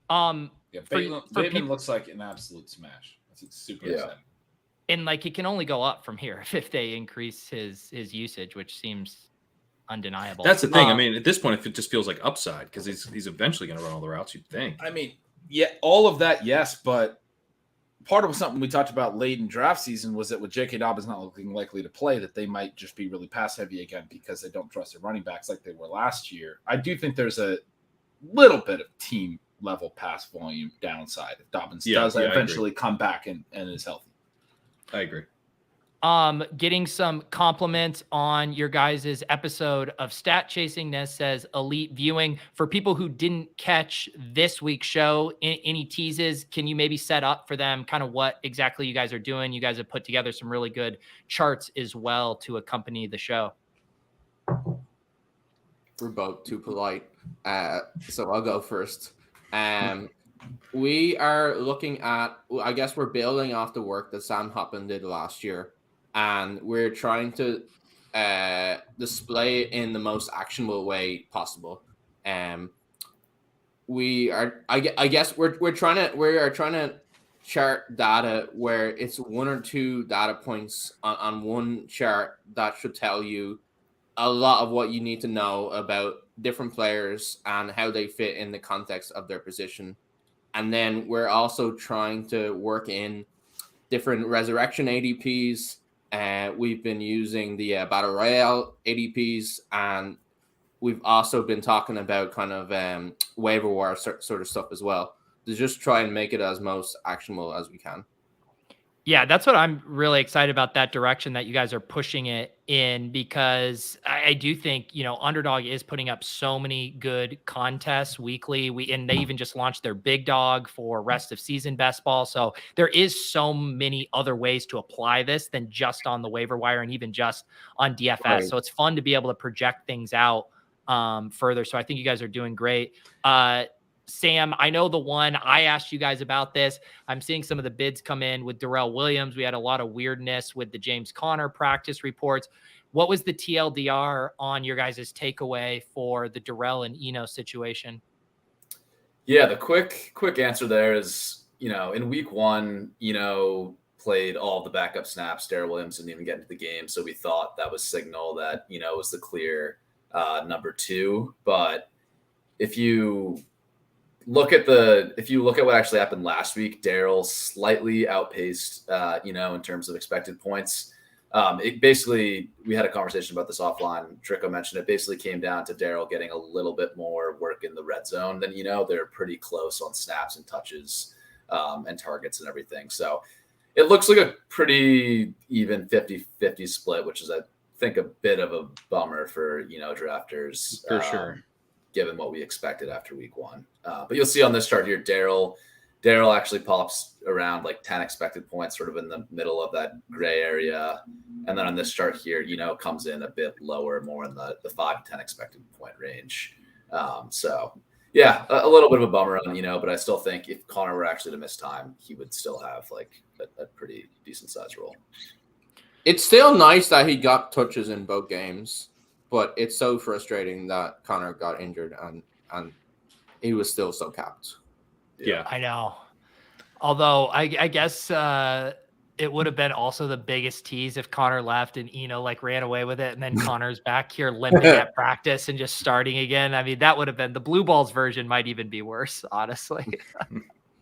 [SPEAKER 3] Bateman looks like an absolute smash. That's super exciting.
[SPEAKER 1] And like, it can only go up from here if they increase his usage, which seems undeniable.
[SPEAKER 5] That's the thing. I mean, at this point, it just feels like upside because he's eventually going to run all the routes, you'd think.
[SPEAKER 3] I mean, yeah, all of that, yes, but part of something we talked about late in draft season was that with J.K. Dobbins not looking likely to play, that they might just be really pass heavy again because they don't trust their running backs like they were last year. I do think there's a little bit of team level pass volume downside if Dobbins does eventually come back and is healthy.
[SPEAKER 5] I agree.
[SPEAKER 1] Getting some compliments on your guys' episode of Stat Chasing. Ness says elite viewing. For people who didn't catch this week's show, any teases, can you maybe set up for them kind of what exactly you guys are doing? You guys have put together some really good charts as well to accompany the show.
[SPEAKER 4] We're both too polite. So I'll go first. We are looking at, I guess we're building off the work that Sam Hoppen did last year. And we're trying to display it in the most actionable way possible. We are, I guess we're trying to chart data where it's one or two data points on one chart that should tell you a lot of what you need to know about different players and how they fit in the context of their position. And then we're also trying to work in different resurrection ADPs. We've been using the Battle Royale ADPs, and we've also been talking about kind of waiver wire sort of stuff as well, to just try and make it as most actionable as we can.
[SPEAKER 1] Yeah, that's what I'm really excited about, that direction that you guys are pushing it in, because I do think, Underdog is putting up so many good contests weekly. And they even just launched their big dog for rest of season best ball. So there is so many other ways to apply this than just on the waiver wire and even just on DFS. Right. So it's fun to be able to project things out further. So I think you guys are doing great. Sam, I know the one I asked you guys about this. I'm seeing some of the bids come in with Darrell Williams. We had a lot of weirdness with the James Conner practice reports. What was the TLDR on your guys' takeaway for the Darrell and Eno situation?
[SPEAKER 6] Yeah, the quick answer there is, in week one, played all the backup snaps. Darrell Williams didn't even get into the game. So we thought that was signal that, was the clear number two. But if you look at what actually happened last week, Darrell slightly outpaced, in terms of expected points. It basically, we had a conversation about this offline. Drico mentioned it basically came down to Darrell getting a little bit more work in the red zone than, they're pretty close on snaps and touches and targets and everything. So it looks like a pretty even 50-50 split, which is, I think, a bit of a bummer for, drafters.
[SPEAKER 5] For sure.
[SPEAKER 6] Given what we expected after week one. But you'll see on this chart here, Darrell actually pops around like 10 expected points, sort of in the middle of that gray area. And then on this chart here, comes in a bit lower, more in the 5 to 10 expected point range. So yeah, a little bit of a bummer on, but I still think if Conner were actually to miss time, he would still have like a pretty decent size role.
[SPEAKER 4] It's still nice that he got touches in both games. But it's so frustrating that Conner got injured and he was still so capped.
[SPEAKER 5] Yeah,
[SPEAKER 1] I know. Although I guess it would have been also the biggest tease if Conner left and ran away with it, and then Conner's back here limping at practice and just starting again. I mean, that would have been the Blue Balls version. Might even be worse, honestly.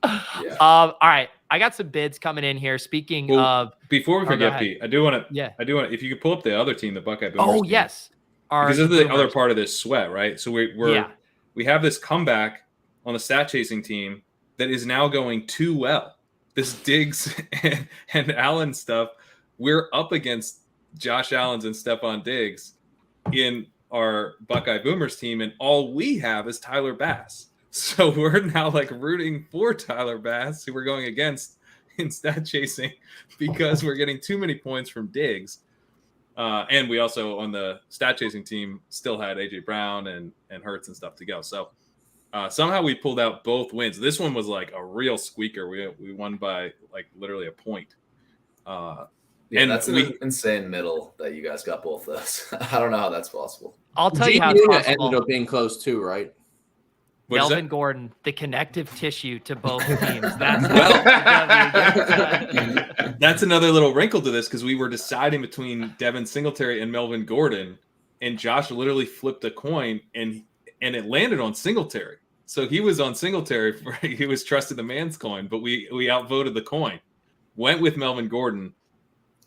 [SPEAKER 6] Yeah.
[SPEAKER 1] All right, I got some bids coming in here. Speaking of,
[SPEAKER 5] before we forget, Pete, I do want to.
[SPEAKER 1] Yeah,
[SPEAKER 5] I do want. If you could pull up the other team, the Buckeye Boomers.
[SPEAKER 1] Oh
[SPEAKER 5] team.
[SPEAKER 1] Yes.
[SPEAKER 5] Because this is the other part of this sweat, right? So we have this comeback on the stat chasing team that is now going too well. This Diggs and Allen stuff, we're up against Josh Allen's and Stephon Diggs in our Buckeye Boomers team, and all we have is Tyler Bass. So we're now like rooting for Tyler Bass, who we're going against, in stat chasing because we're getting too many points from Diggs. And we also, on the stat chasing team, still had AJ Brown and Hurts and stuff to go. So somehow we pulled out both wins. This one was like a real squeaker. We won by like literally a point.
[SPEAKER 6] And that's an insane middle that you guys got both those. I don't know how that's possible.
[SPEAKER 1] I'll tell you how it's possible.
[SPEAKER 4] Ended up being close too, right?
[SPEAKER 1] Melvin Gordon, the connective tissue to both teams. That's
[SPEAKER 5] that's another little wrinkle to this because we were deciding between Devin Singletary and Melvin Gordon, and Josh literally flipped a coin and it landed on Singletary. So he was on Singletary. He was trusted the man's coin, but we outvoted the coin. Went with Melvin Gordon,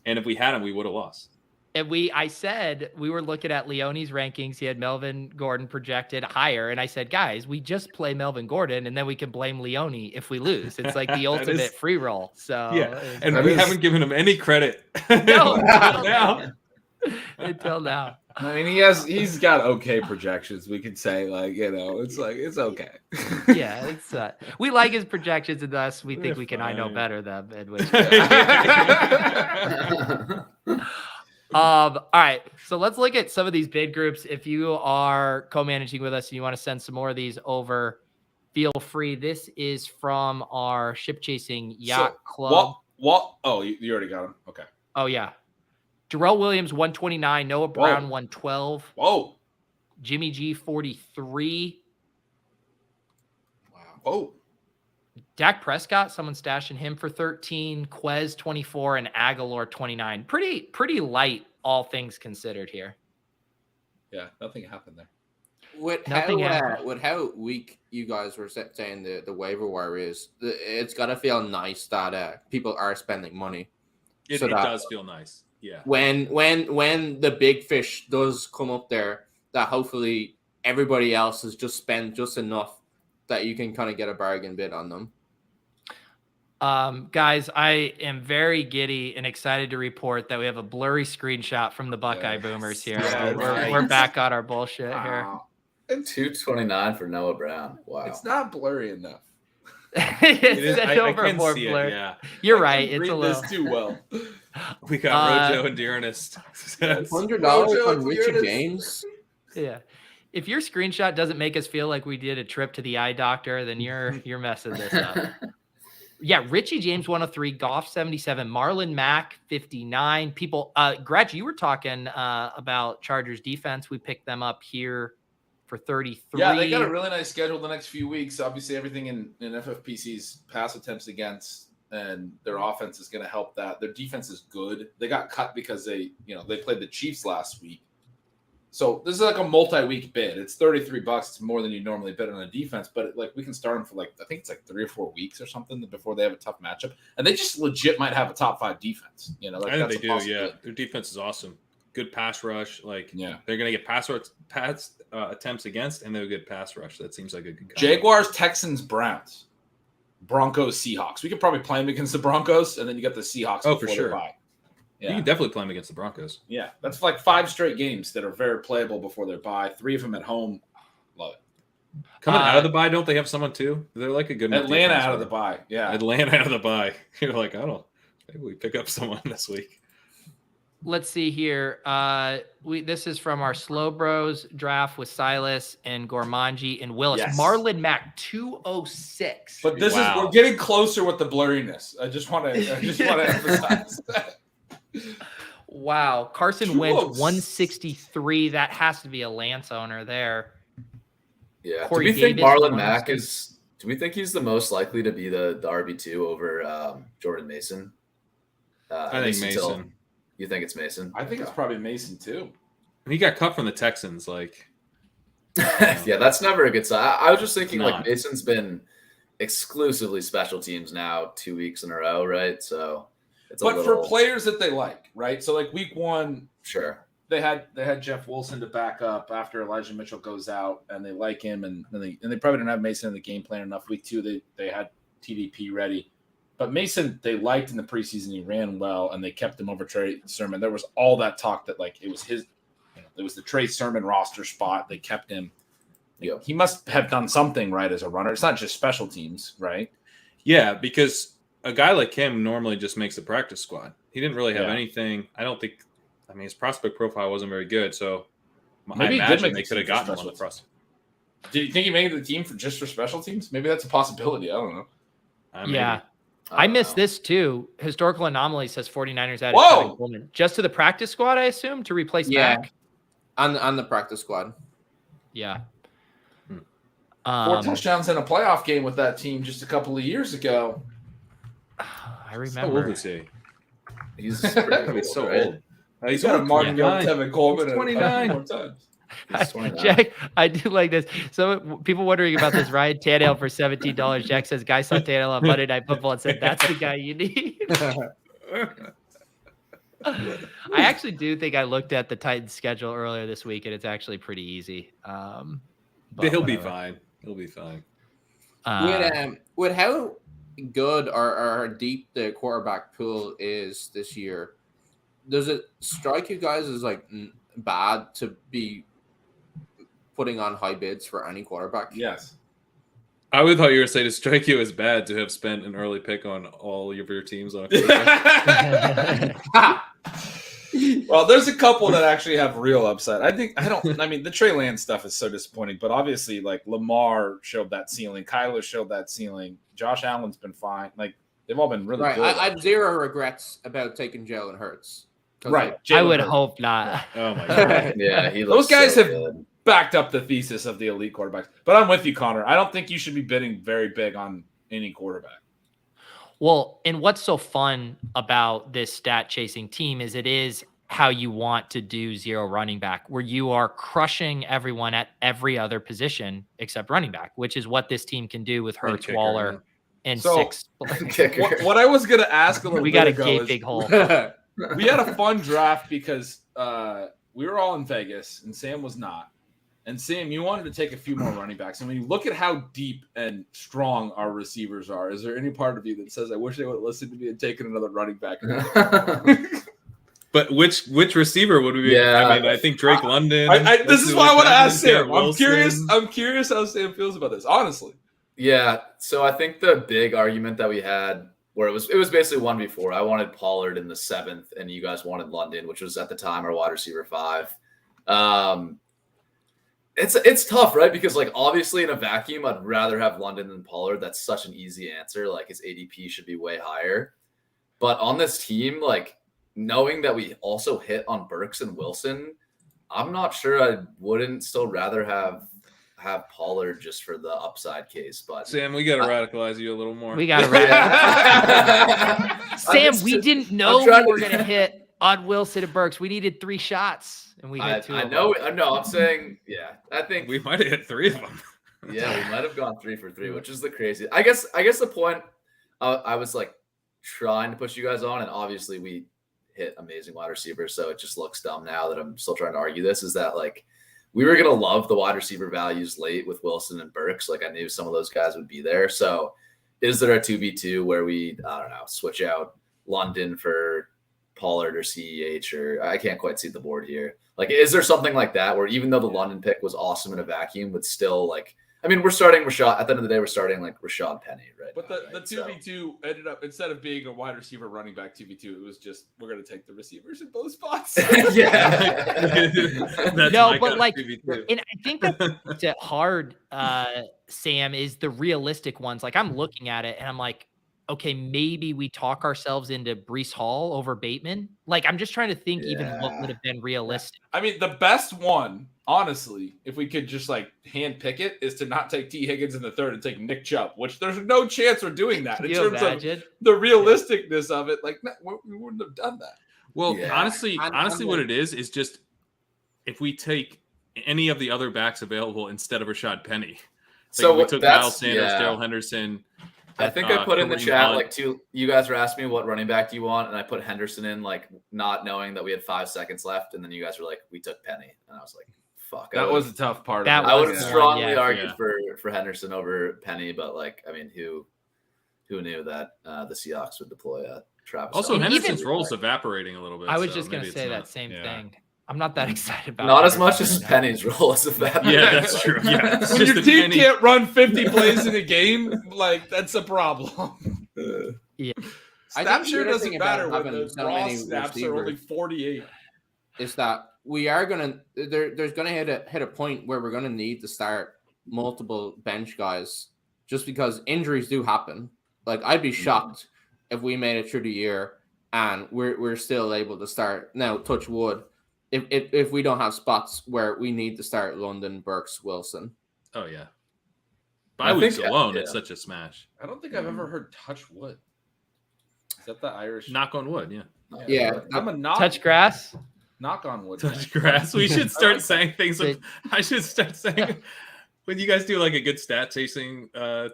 [SPEAKER 5] and if we had him, we would have lost.
[SPEAKER 1] And I said, we were looking at Leone's rankings. He had Melvin Gordon projected higher. And I said, guys, we just play Melvin Gordon and then we can blame Leone if we lose. It's like the ultimate free roll. So
[SPEAKER 5] yeah. And we haven't given him any credit.
[SPEAKER 1] No, until now.
[SPEAKER 3] I mean, he's got okay projections. We could say it's okay.
[SPEAKER 1] Yeah, it's we like his projections, and thus we think we can I know better them. In which all right, so let's look at some of these bid groups. If you are co-managing with us and you want to send some more of these over, feel free. This is from our ship chasing yacht club.
[SPEAKER 3] What? Oh, you already got him. Okay.
[SPEAKER 1] Oh yeah. Jarrell Williams 129, Noah Brown 112.
[SPEAKER 3] Whoa.
[SPEAKER 1] Jimmy G 43.
[SPEAKER 3] Wow. Oh.
[SPEAKER 1] Dak Prescott, someone stashing him for 13, Quez 24, and Aguilar 29. Pretty light, all things considered here.
[SPEAKER 3] Yeah, nothing happened there.
[SPEAKER 4] With how weak you guys were saying the waiver wire is, it's got to feel nice that people are spending money.
[SPEAKER 5] It does feel nice. Yeah.
[SPEAKER 4] When the big fish does come up there, that hopefully everybody else has just spent just enough that you can kind of get a bargain bid on them.
[SPEAKER 1] Guys, I am very giddy and excited to report that we have a blurry screenshot from the Buckeye Boomers here.
[SPEAKER 3] Yeah,
[SPEAKER 1] we're back on our bullshit here.
[SPEAKER 6] And 229 for Noah Brown. Wow.
[SPEAKER 3] It's not blurry enough.
[SPEAKER 1] It's over more blur.
[SPEAKER 5] Yeah.
[SPEAKER 1] You're right. It's a little
[SPEAKER 3] this too well.
[SPEAKER 5] We got Rojo and Dearness.
[SPEAKER 4] $100 on Richie James.
[SPEAKER 1] Yeah. If your screenshot doesn't make us feel like we did a trip to the eye doctor, then you're messing this up. Yeah, Richie James 103, Goff 77, Marlon Mack 59. People, Gretch, you were talking about Chargers defense. We picked them up here for 33.
[SPEAKER 3] Yeah, they got a really nice schedule the next few weeks. Obviously, everything in FFPC's pass attempts against and their offense is going to help that. Their defense is good. They got cut because they played the Chiefs last week. So this is like a multi-week bid. It's $33. It's more than you normally bid on a defense, but we can start them for I think it's 3 or 4 weeks or something before they have a tough matchup. And they just legit might have a top 5 defense.
[SPEAKER 5] I think they do. Yeah, their defense is awesome. Good pass rush. They're going to get pass attempts against, and they'll get pass rush. That seems like a good combo.
[SPEAKER 3] Jaguars, Texans, Browns, Broncos, Seahawks. We could probably play them against the Broncos, and then you got the Seahawks.
[SPEAKER 5] Oh, for sure.
[SPEAKER 3] Yeah.
[SPEAKER 5] You can definitely play them against the Broncos.
[SPEAKER 3] Yeah, that's 5 straight games that are very playable before their bye. 3 of them at home. Love it.
[SPEAKER 5] Coming out of the bye, don't they have someone too? They're like a good
[SPEAKER 3] Atlanta out of the bye. Yeah,
[SPEAKER 5] Atlanta out of the bye. You're like, maybe we pick up someone this week.
[SPEAKER 1] Let's see here. This is from our Slow Bros draft with Silas and Gormanji and Willis.
[SPEAKER 3] Yes.
[SPEAKER 1] Marlon Mack 206.
[SPEAKER 3] But we're getting closer with the blurriness. I just want to emphasize that.
[SPEAKER 1] Wow. Carson Wentz 163. That has to be a Lance owner there.
[SPEAKER 6] Yeah.
[SPEAKER 1] Corey
[SPEAKER 6] do we think
[SPEAKER 1] Davis,
[SPEAKER 6] Marlon Mack is? Do we think he's the most likely to be the RB2 over Jordan Mason?
[SPEAKER 5] I think Mason.
[SPEAKER 6] You think it's Mason?
[SPEAKER 3] I think it's probably Mason too.
[SPEAKER 5] He got cut from the Texans.
[SPEAKER 6] Yeah, that's never a good sign. I was just thinking Mason's been exclusively special teams now 2 weeks in a row, right? So it's
[SPEAKER 3] for players that they like, right? So week 1,
[SPEAKER 6] sure,
[SPEAKER 3] they had Jeff Wilson to back up after Elijah Mitchell goes out, and they like him, and they probably didn't have Mason in the game plan enough. Week 2, they had TDP ready. But Mason, they liked in the preseason. He ran well, and they kept him over Trey Sermon. There was all that talk that it was his, it was the Trey Sermon roster spot. They kept him. He must have done something right as a runner. It's not just special teams, right?
[SPEAKER 5] Yeah, because a guy like him normally just makes the practice squad. He didn't really have
[SPEAKER 3] Yeah.
[SPEAKER 5] anything. I don't think. I mean, his prospect profile wasn't very good, so
[SPEAKER 3] Maybe he
[SPEAKER 5] I
[SPEAKER 3] did
[SPEAKER 5] imagine
[SPEAKER 3] make
[SPEAKER 5] they
[SPEAKER 3] the
[SPEAKER 5] could have
[SPEAKER 3] team for
[SPEAKER 5] gotten him on the
[SPEAKER 3] special
[SPEAKER 5] prospect.
[SPEAKER 3] Do you think he made the team just for special teams? Maybe that's a possibility. I don't know.
[SPEAKER 1] Yeah.
[SPEAKER 6] I
[SPEAKER 1] I
[SPEAKER 6] don't
[SPEAKER 1] missed
[SPEAKER 6] know.
[SPEAKER 1] this too. Historical Anomaly says 49ers added
[SPEAKER 3] Whoa!
[SPEAKER 1] Kevin Coleman. Just to the practice squad, I assume, to replace
[SPEAKER 4] Yeah.
[SPEAKER 1] Mac?
[SPEAKER 4] On the practice squad.
[SPEAKER 1] Yeah.
[SPEAKER 3] 4 touchdowns in a playoff game with that team just a couple of years ago.
[SPEAKER 1] I
[SPEAKER 5] How old
[SPEAKER 1] remember.
[SPEAKER 5] is he?
[SPEAKER 6] He's
[SPEAKER 5] He's so
[SPEAKER 6] right?
[SPEAKER 5] old.
[SPEAKER 3] He's got a marking up Kevin Coleman
[SPEAKER 5] He's
[SPEAKER 3] a
[SPEAKER 5] 29.
[SPEAKER 3] more times.
[SPEAKER 6] He's 29.
[SPEAKER 1] Jack, I do like this. So people wondering about this Ryan Tannehill for $17. Jack says, guy saw Tannehill on Monday Night Football and said, that's the guy you need. I actually do think I looked at the Titans schedule earlier this week, and it's actually pretty easy. But
[SPEAKER 5] He'll be
[SPEAKER 1] whatever.
[SPEAKER 5] fine. He'll be fine.
[SPEAKER 4] With how good or deep the quarterback pool is this year, does it strike you guys as like bad to be putting on high bids for any quarterback?
[SPEAKER 3] Yes.
[SPEAKER 5] I would thought you were saying to strike you as bad to have spent an early pick on all of your teams on.
[SPEAKER 3] Well, there's a couple that actually have real upside. I mean, the Trey Lance stuff is so disappointing, but obviously, like Lamar showed that ceiling, Kyler showed that ceiling, Josh Allen's been fine. Like they've all been really
[SPEAKER 4] Right.
[SPEAKER 3] good.
[SPEAKER 4] I have zero regrets about taking Jalen Hurts. 'Cause,
[SPEAKER 3] Right.
[SPEAKER 4] like,
[SPEAKER 1] I would
[SPEAKER 3] Jalen Hurts
[SPEAKER 1] hope not.
[SPEAKER 5] Oh my god.
[SPEAKER 6] Yeah, he
[SPEAKER 3] Those
[SPEAKER 6] looks
[SPEAKER 3] guys
[SPEAKER 6] so
[SPEAKER 3] have
[SPEAKER 6] good.
[SPEAKER 3] backed up the thesis of the elite quarterbacks. But I'm with you, Connor. I don't think you should be bidding very big on any quarterback.
[SPEAKER 1] Well, and what's so fun about this stat chasing team is it is how you want to do zero running back, where you are crushing everyone at every other position except running back, which is what this team can do with Hurts,
[SPEAKER 5] kicker,
[SPEAKER 1] Waller, and
[SPEAKER 3] So-
[SPEAKER 1] 6.
[SPEAKER 6] Kicker.
[SPEAKER 3] What I was going to ask a little
[SPEAKER 1] We
[SPEAKER 3] bit
[SPEAKER 1] got a
[SPEAKER 3] ago is,
[SPEAKER 1] gaping hole.
[SPEAKER 3] we had a fun draft because we were all in Vegas and Sam was not. And Sam, you wanted to take a few more running backs. And when you look at how deep and strong our receivers are, is there any part of you that says, I wish they would have listened to me and taken another running back?
[SPEAKER 5] But which receiver would we be?
[SPEAKER 6] Yeah.
[SPEAKER 5] I mean, I think Drake London.
[SPEAKER 3] This is why I want to ask Sam.
[SPEAKER 5] Wilson.
[SPEAKER 3] I'm curious how Sam feels about this, honestly.
[SPEAKER 6] Yeah, so I think the big argument that we had, where it was basically 1v4. I wanted Pollard in the 7th, and you guys wanted London, which was at the time our wide receiver 5. It's tough, right? Because like obviously in a vacuum, I'd rather have London than Pollard. That's such an easy answer. Like his ADP should be way higher. But on this team, like knowing that we also hit on Burks and Wilson, I'm not sure I wouldn't still rather have Pollard just for the upside case. But
[SPEAKER 5] Sam, we got to radicalize you a little more.
[SPEAKER 1] We got to Sam, we didn't know we were going to hit on Wilson and Burks. We needed 3 shots, and we hit 2
[SPEAKER 6] I
[SPEAKER 1] of
[SPEAKER 6] know.
[SPEAKER 1] them.
[SPEAKER 6] I know. I'm saying, yeah. I think
[SPEAKER 5] We might have hit 3 of them.
[SPEAKER 6] Yeah, we might have gone 3 for 3, which is the crazy. I guess the point I was like trying to push you guys on, and obviously we hit amazing wide receivers, so it just looks dumb now that I'm still trying to argue this. Is that like we were gonna love the wide receiver values late with Wilson and Burks? Like I knew some of those guys would be there. So is there a 2v2 where we switch out London for Pollard or CEH, or I can't quite see the board here. Like, is there something like that where even though the London pick was awesome in a vacuum, but still like, I mean, we're starting Rashad at the end of the day, we're starting like Rashad Penny, right?
[SPEAKER 3] But
[SPEAKER 6] now,
[SPEAKER 3] the
[SPEAKER 6] right? So-
[SPEAKER 3] 2v2 ended up, instead of being a wide receiver running back 2v2, it was just, we're going to take the receivers in both spots.
[SPEAKER 6] Yeah.
[SPEAKER 5] That's
[SPEAKER 1] No,
[SPEAKER 5] my
[SPEAKER 1] but
[SPEAKER 5] kind of
[SPEAKER 1] like,
[SPEAKER 5] TV too.
[SPEAKER 1] and I think that's hard, Sam, is the realistic ones. Like I'm looking at it and I'm like, okay, maybe we talk ourselves into Breece Hall over Bateman. Like I'm just trying to think even what would have been realistic.
[SPEAKER 3] I mean, the best one, honestly, if we could just like hand pick it, is to not take T. Higgins in the 3rd and take Nick Chubb, which there's no chance we're doing that
[SPEAKER 1] Can
[SPEAKER 3] in
[SPEAKER 1] you
[SPEAKER 3] terms
[SPEAKER 1] imagine?
[SPEAKER 3] of the realisticness of it. Like, no, we wouldn't have done that.
[SPEAKER 5] Well,
[SPEAKER 6] Yeah.
[SPEAKER 5] honestly,
[SPEAKER 4] I'm
[SPEAKER 5] what
[SPEAKER 4] like-
[SPEAKER 5] it is just if we take any of the other backs available instead of Rashad Penny. Like
[SPEAKER 6] So
[SPEAKER 5] we took
[SPEAKER 6] that's-
[SPEAKER 5] Miles Sanders,
[SPEAKER 6] yeah.
[SPEAKER 5] Daryl Henderson.
[SPEAKER 6] I think I put in the
[SPEAKER 5] Kareem
[SPEAKER 6] chat
[SPEAKER 5] Hunt.
[SPEAKER 6] like you guys were asking me what running back do you want, and I put Henderson in like not knowing that we had 5 seconds left, and then you guys were like, we took Penny, and I was like, fuck.
[SPEAKER 3] That was a tough part.
[SPEAKER 1] That
[SPEAKER 3] of it.
[SPEAKER 6] I would
[SPEAKER 1] was
[SPEAKER 6] have
[SPEAKER 1] the
[SPEAKER 6] strongly
[SPEAKER 1] one, yeah.
[SPEAKER 6] argued
[SPEAKER 5] Yeah.
[SPEAKER 6] for Henderson over Penny, but like, I mean, who knew that the Seahawks would deploy Travis?
[SPEAKER 5] Also,
[SPEAKER 1] And
[SPEAKER 5] Henderson's
[SPEAKER 1] even-
[SPEAKER 5] role's evaporating a little bit.
[SPEAKER 1] I was
[SPEAKER 5] so
[SPEAKER 1] just going
[SPEAKER 5] maybe
[SPEAKER 1] to
[SPEAKER 5] it's
[SPEAKER 1] say
[SPEAKER 5] not-
[SPEAKER 1] that same
[SPEAKER 5] yeah.
[SPEAKER 1] thing. I'm not that excited about
[SPEAKER 6] not
[SPEAKER 1] it.
[SPEAKER 6] as much as Penny's role as a vet.
[SPEAKER 5] Yeah, that's true. Yeah, it's
[SPEAKER 3] When
[SPEAKER 5] just
[SPEAKER 3] your
[SPEAKER 5] a
[SPEAKER 3] team
[SPEAKER 5] Penny.
[SPEAKER 3] can't run 50 plays in a game, like that's a problem.
[SPEAKER 1] Yeah.
[SPEAKER 4] I
[SPEAKER 3] Snap
[SPEAKER 4] think
[SPEAKER 3] share
[SPEAKER 4] the other
[SPEAKER 3] doesn't
[SPEAKER 4] thing about
[SPEAKER 3] matter when
[SPEAKER 4] having
[SPEAKER 3] the
[SPEAKER 4] so
[SPEAKER 3] raw
[SPEAKER 4] many
[SPEAKER 3] snaps are only
[SPEAKER 4] receivers
[SPEAKER 3] 48.
[SPEAKER 4] is that we are gonna there's gonna hit a point where we're gonna need to start multiple bench guys just because injuries do happen. Like I'd be shocked if we made it through the year and we're still able to start now. Touch wood, if we don't have spots where we need to start London, Burks, Wilson.
[SPEAKER 5] Oh yeah.
[SPEAKER 6] I
[SPEAKER 5] Bye weeks
[SPEAKER 6] think-
[SPEAKER 5] alone,
[SPEAKER 6] yeah.
[SPEAKER 5] it's such a smash.
[SPEAKER 3] I don't think I've ever heard touch wood. Is that the Irish?
[SPEAKER 5] Knock on wood, yeah.
[SPEAKER 4] Yeah,
[SPEAKER 3] I'm a knock.
[SPEAKER 1] Touch grass.
[SPEAKER 3] Knock on wood.
[SPEAKER 5] Touch grass. We should start saying things. I should start saying when you guys do like a good stat chasing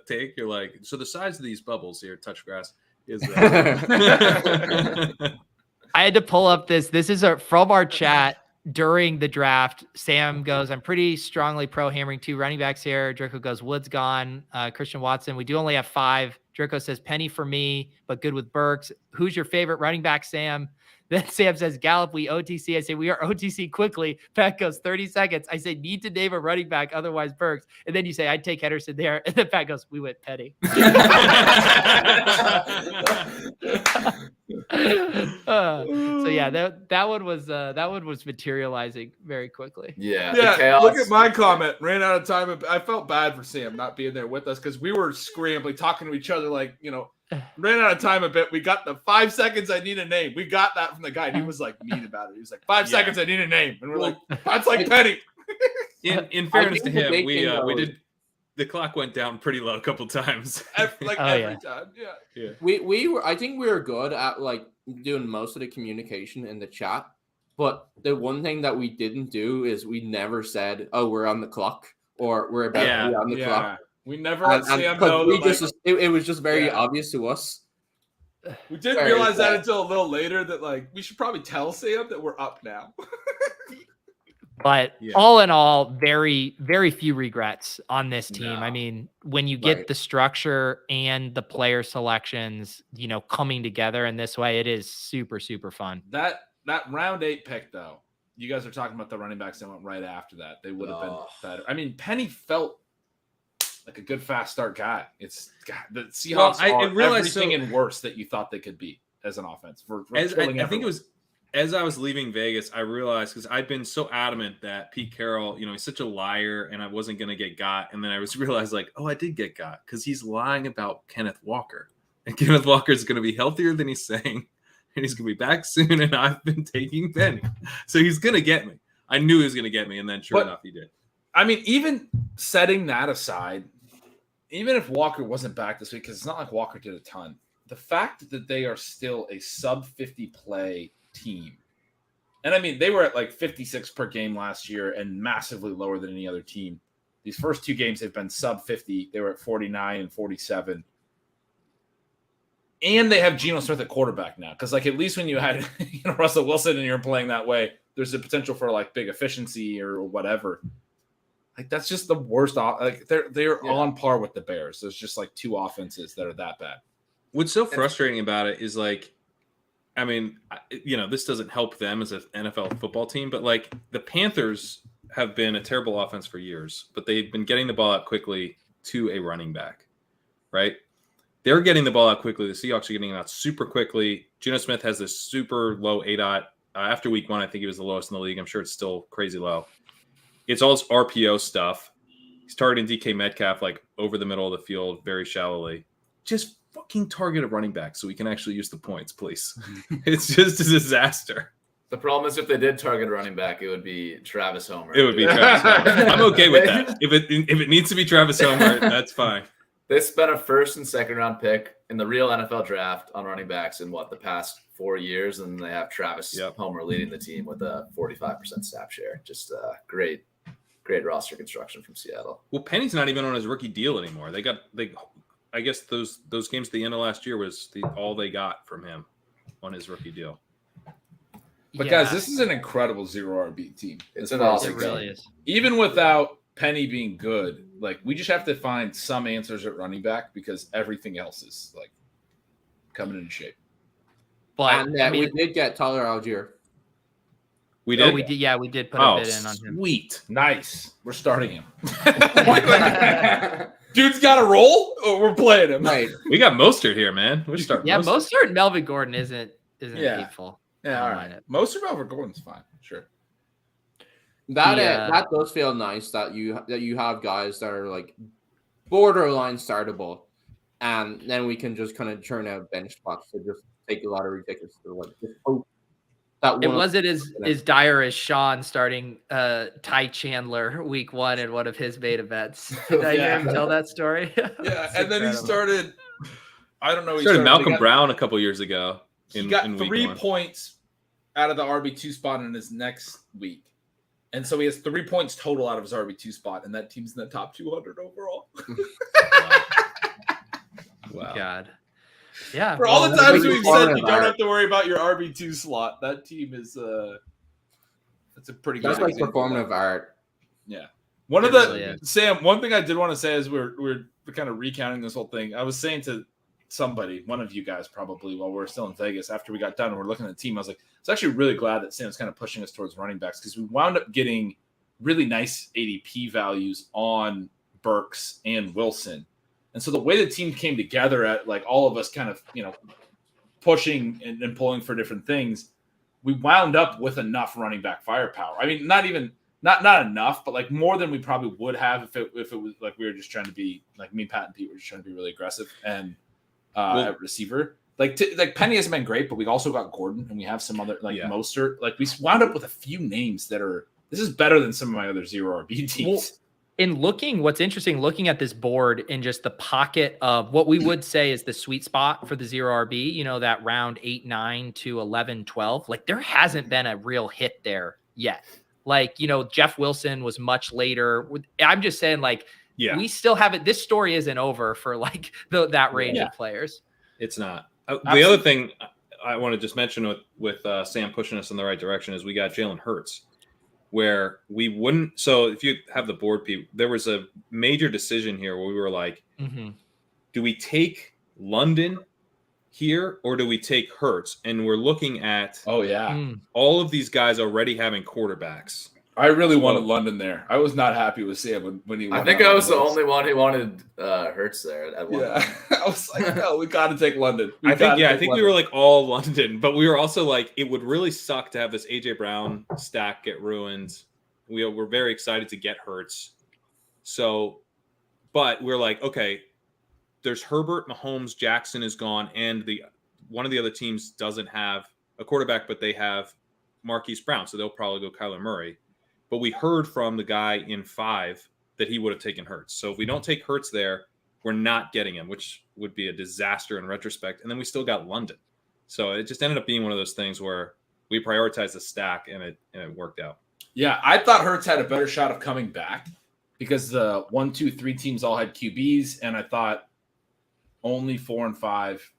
[SPEAKER 5] take, you're like, so the size of these bubbles here, touch grass, is.
[SPEAKER 1] I had to pull up this. This is from our chat during the draft. Sam goes, I'm pretty strongly pro hammering 2 running backs here. Drico goes, Wood's gone. Christian Watson. We do only have 5. Drico says Penny for me, but good with Burks. Who's your favorite running back, Sam? Then Sam says Gallup, we OTC. I say we are OTC quickly. Pat goes 30 seconds. I say need to name a running back, otherwise Burks. And then you say I'd take Henderson there. And then Pat goes, we went Penny. So yeah, that one was materializing very quickly.
[SPEAKER 6] Yeah.
[SPEAKER 3] Yeah,
[SPEAKER 6] the chaos.
[SPEAKER 3] look at my comment. Ran out of time. I felt bad for Sam not being there with us because we were scrambling, talking to each other like, ran out of time a bit. We got the 5 seconds I need a name. We got that from the guy. And he was like mean about it. He was like, 5 seconds I need a name. And we're like, that's like Penny.
[SPEAKER 5] In fairness to
[SPEAKER 4] think the
[SPEAKER 5] him,
[SPEAKER 4] big
[SPEAKER 5] we
[SPEAKER 4] thing
[SPEAKER 5] did. The clock went down pretty low a couple times.
[SPEAKER 3] Every time. Yeah.
[SPEAKER 4] we were. I think we were good at like doing most of the communication in the chat. But the one thing that we didn't do is we never said, "Oh, we're on the clock" or "We're about to be on the clock."
[SPEAKER 3] We never let Sam
[SPEAKER 4] And
[SPEAKER 3] know.
[SPEAKER 4] we
[SPEAKER 3] That,
[SPEAKER 4] just it was just very obvious to us.
[SPEAKER 3] we didn't
[SPEAKER 4] Very
[SPEAKER 3] realize that
[SPEAKER 4] sad.
[SPEAKER 3] until a little later that we should probably tell Sam that we're up now.
[SPEAKER 1] But
[SPEAKER 5] Yeah.
[SPEAKER 1] all in all, very, very few regrets on this team.
[SPEAKER 6] No.
[SPEAKER 1] I mean, when you get
[SPEAKER 4] Right.
[SPEAKER 1] the structure and the player selections, coming together in this way, it is super, super fun.
[SPEAKER 3] That round 8 pick, though, you guys are talking about the running backs that went right after that. They would have been better. I mean, Penny felt like a good fast start guy. The Seahawks are everything and worse that you thought they could be as an offense.
[SPEAKER 5] I think it was as I was leaving Vegas, I realized because I'd been so adamant that Pete Carroll, he's such a liar and I wasn't going to get got. And then I realized I did get got because he's lying about Kenneth Walker. And Kenneth Walker is going to be healthier than he's saying. And he's going to be back soon. And I've been taking Penny. So he's going to get me. I knew he was going to get me. And then sure enough, he did.
[SPEAKER 3] I mean, even setting that aside, even if Walker wasn't back this week, because it's not like Walker did a ton, the fact that they are still a sub 50 play team. And I mean, they were at 56 per game last year and massively lower than any other team. These first 2 games have been sub 50. They were at 49 and 47. And they have Geno Smith at quarterback now. Because at least when you had Russell Wilson and you're playing that way, there's a potential for big efficiency or whatever. That's just the worst. They're on par with the Bears. There's just 2 offenses that are that bad.
[SPEAKER 5] What's so frustrating about it is this doesn't help them as an NFL football team, but the Panthers have been a terrible offense for years, but they've been getting the ball out quickly to a running back, right? They're getting the ball out quickly. The Seahawks are getting it out super quickly. Geno Smith has this super low ADOT. After week 1, I think he was the lowest in the league. I'm sure it's still crazy low. It's all this RPO stuff. He's targeting DK Metcalf over the middle of the field very shallowly. Just fucking target a running back so we can actually use the points, please. It's just a disaster.
[SPEAKER 6] The problem is if they did target a running back, it would be Travis Homer.
[SPEAKER 5] It would be Travis Homer. I'm okay with that. If it needs to be Travis Homer, that's fine.
[SPEAKER 6] They spent a 1st and 2nd round pick in the real NFL draft on running backs in the past 4 years, and they have Travis Homer leading the team with a 45% snap share. Just great roster construction from Seattle.
[SPEAKER 5] Well, Penny's not even on his rookie deal anymore. I guess those games at the end of last year was all they got from him on his rookie deal.
[SPEAKER 3] But guys, this is an incredible 0 RB team.
[SPEAKER 6] It's an awesome
[SPEAKER 1] It really is.
[SPEAKER 3] Even without Penny being good, we just have to find some answers at running back because everything else is coming into shape.
[SPEAKER 1] But
[SPEAKER 4] we did get Tyler Algier.
[SPEAKER 5] We did.
[SPEAKER 1] we did. Yeah, we did put a bid in on him.
[SPEAKER 5] Sweet.
[SPEAKER 3] Nice. We're starting him. Dude's got a roll. Or we're playing him.
[SPEAKER 4] Right.
[SPEAKER 5] We got Mostert here, man. We start.
[SPEAKER 1] Yeah,
[SPEAKER 5] Mostert.
[SPEAKER 1] Mostert and Melvin Gordon isn't
[SPEAKER 3] Yeah.
[SPEAKER 1] hateful.
[SPEAKER 3] Yeah, all right. Most of Melvin Gordon's fine. Sure.
[SPEAKER 4] That does feel nice that you have guys that are like borderline startable, and then we can just kind of churn out bench spots to just take a lottery tickets to like just hope that
[SPEAKER 1] It wasn't as dire as Sean starting Ty Chandler week 1 in one of his main events. Did I hear him tell that story?
[SPEAKER 3] Yeah, and then he started. I don't know.
[SPEAKER 5] He started Malcolm Brown a couple years ago.
[SPEAKER 3] He got
[SPEAKER 5] in week
[SPEAKER 3] 3
[SPEAKER 5] 1.
[SPEAKER 3] points out of the RB2 spot in his next week. And so he has 3 points total out of his RB2 spot, and that team's in the top 200 overall.
[SPEAKER 5] Wow.
[SPEAKER 1] God. Yeah.
[SPEAKER 3] For all the times we've said you
[SPEAKER 4] of
[SPEAKER 3] don't
[SPEAKER 4] art.
[SPEAKER 3] have to worry about your RB2 slot, that team is that's a pretty good
[SPEAKER 4] That's like
[SPEAKER 3] example.
[SPEAKER 4] performative art.
[SPEAKER 3] Yeah. One of
[SPEAKER 1] It
[SPEAKER 3] the
[SPEAKER 1] really is.
[SPEAKER 3] Sam, one thing I did want to say is we're kind of recounting this whole thing. I was saying to somebody, one of you guys probably, while we were still in Vegas, after we got done and we're looking at the team, I was like, it's actually really glad that Sam's kind of pushing us towards running backs because we wound up getting really nice ADP values on Burks and Wilson. And so the way the team came together at like all of us kind of, pushing and pulling for different things, we wound up with enough running back firepower. I mean, not enough, but like more than we probably would have if it was like we were just trying to be like me, Pat, and Pete were just trying to be really aggressive and at receiver. Like Penny hasn't been great, but we also got Gordon and we have some other Mostert. Like we wound up with a few names that are. This is better than some of my other 0 RB teams.
[SPEAKER 1] Well, what's interesting, looking at this board in just the pocket of what we would say is the sweet spot for the 0 RB, that round 8, 9 to 11, 12, like there hasn't been a real hit there yet. Like, Jeff Wilson was much later. I'm just saying, like, we still haven't, this story isn't over for like that range of players.
[SPEAKER 5] It's not. The other thing I want to just mention with Sam pushing us in the right direction is we got Jalen Hurts, where we wouldn't. So if you have the board, Pete, there was a major decision here where we were like, do we take London here or do we take Hurts? And we're looking at all of these guys already having quarterbacks.
[SPEAKER 3] I really wanted London there. I was not happy with Sam when he went.
[SPEAKER 6] I think I was the only one who wanted Hurts there at one point.
[SPEAKER 3] I was like, no, we got to take London.
[SPEAKER 5] I think we were like all London, but we were also like, it would really suck to have this AJ Brown stack get ruined. We're very excited to get Hurts. So, but we're like, okay, there's Herbert, Mahomes, Jackson is gone, and one of the other teams doesn't have a quarterback, but they have Marquise Brown, so they'll probably go Kyler Murray. But we heard from the guy in 5 that he would have taken Hurts. So if we don't take Hurts there, we're not getting him, which would be a disaster in retrospect. And then we still got London. So it just ended up being one of those things where we prioritized the stack and it worked out.
[SPEAKER 3] Yeah, I thought Hurts had a better shot of coming back because the 1, 2, 3 teams all had QBs, and I thought only 4 and 5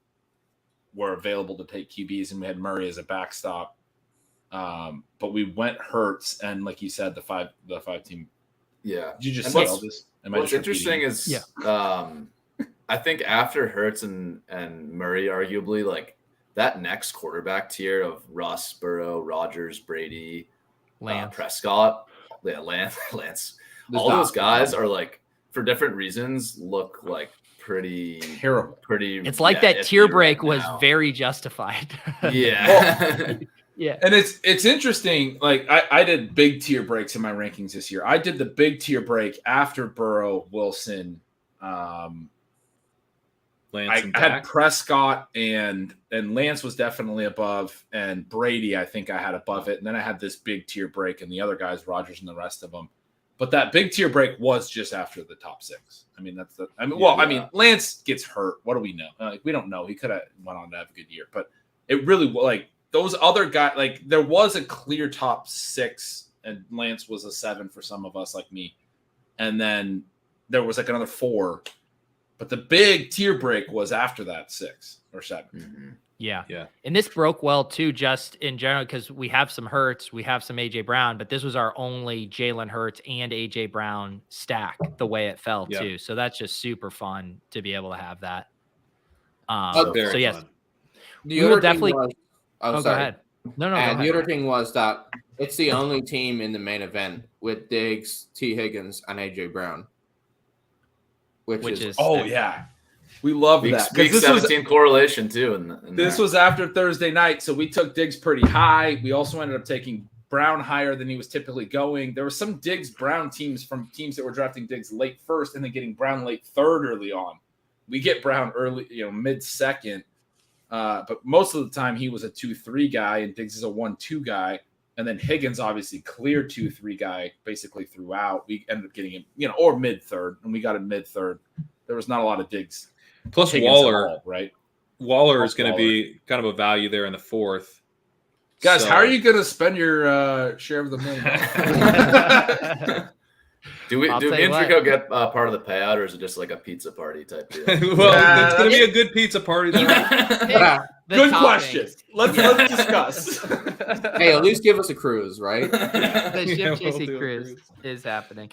[SPEAKER 3] were available to take QBs, and we had Murray as a backstop. But we went Hurts, and like you said, the five team.
[SPEAKER 6] Yeah.
[SPEAKER 3] Did you just say all this?
[SPEAKER 6] What's interesting is, I think after Hurts and Murray, arguably, like that next quarterback tier of Russ, Burrow, Rodgers, Brady, Prescott, Lance, all those guys are like, for different reasons, look like pretty
[SPEAKER 3] terrible.
[SPEAKER 1] It's like that tier break was very justified.
[SPEAKER 6] Yeah.
[SPEAKER 1] Yeah.
[SPEAKER 3] And it's interesting. Like I did big tier breaks in my rankings this year. I did the big tier break after Burrow, Wilson.
[SPEAKER 5] Lance
[SPEAKER 3] I had Prescott and Lance was definitely above, and Brady I think I had above it. And then I had this big tier break and the other guys, Rodgers and the rest of them. But that big tier break was just after the top 6. I mean, Lance gets hurt. What do we know? We don't know. He could have went on to have a good year, but it really like those other guys, like there was a clear top 6 and Lance was a 7 for some of us like me. And then there was like another 4, but the big tier break was after that 6 or 7.
[SPEAKER 1] Mm-hmm. Yeah. And this broke well too, just in general, because we have some Hurts, we have some AJ Brown, but this was our only Jalen Hurts and AJ Brown stack the way it fell too. So that's just super fun to be able to have that. So yes,
[SPEAKER 5] fun.
[SPEAKER 1] We will definitely.
[SPEAKER 4] Go
[SPEAKER 1] ahead. No.
[SPEAKER 4] And the other thing was that it's the only team in the main event with Diggs, T. Higgins, and AJ Brown. which
[SPEAKER 1] Which
[SPEAKER 4] is
[SPEAKER 1] is
[SPEAKER 3] Oh yeah, we love
[SPEAKER 6] Week,
[SPEAKER 3] that. 'Cause
[SPEAKER 6] week
[SPEAKER 3] this
[SPEAKER 6] 17 correlation too.
[SPEAKER 3] This was after Thursday night, so we took Diggs pretty high. We also ended up taking Brown higher than he was typically going. There were some Diggs Brown teams from teams that were drafting Diggs late first and then getting Brown late third early on. We get Brown early, mid second, but most of the time he was a 2-3 guy and Diggs is a 1-2 guy. And then Higgins obviously clear 2-3 guy basically throughout. We ended up getting him, or mid third, and we got him mid third. There was not a lot of Diggs.
[SPEAKER 5] Plus
[SPEAKER 3] Higgins
[SPEAKER 5] Waller,
[SPEAKER 3] at all, right?
[SPEAKER 5] Waller is going to be kind of a value there in the fourth.
[SPEAKER 3] Guys,
[SPEAKER 5] So-
[SPEAKER 3] how are you going to spend your share of the $1 million?
[SPEAKER 6] Do me
[SPEAKER 1] I'll tell
[SPEAKER 6] and
[SPEAKER 1] you what.
[SPEAKER 6] Drico get part of the payout, or is it just like a pizza party type deal?
[SPEAKER 5] Well,
[SPEAKER 3] Yeah,
[SPEAKER 5] it's going to be a good pizza party. There.
[SPEAKER 4] yeah.
[SPEAKER 1] The
[SPEAKER 3] Good
[SPEAKER 1] toppings.
[SPEAKER 3] question. Let's discuss.
[SPEAKER 4] Hey, at least give us a cruise, right?
[SPEAKER 1] The ship
[SPEAKER 5] Yeah, we'll
[SPEAKER 1] chasing
[SPEAKER 5] do a
[SPEAKER 1] cruise
[SPEAKER 5] cruise.
[SPEAKER 1] is happening.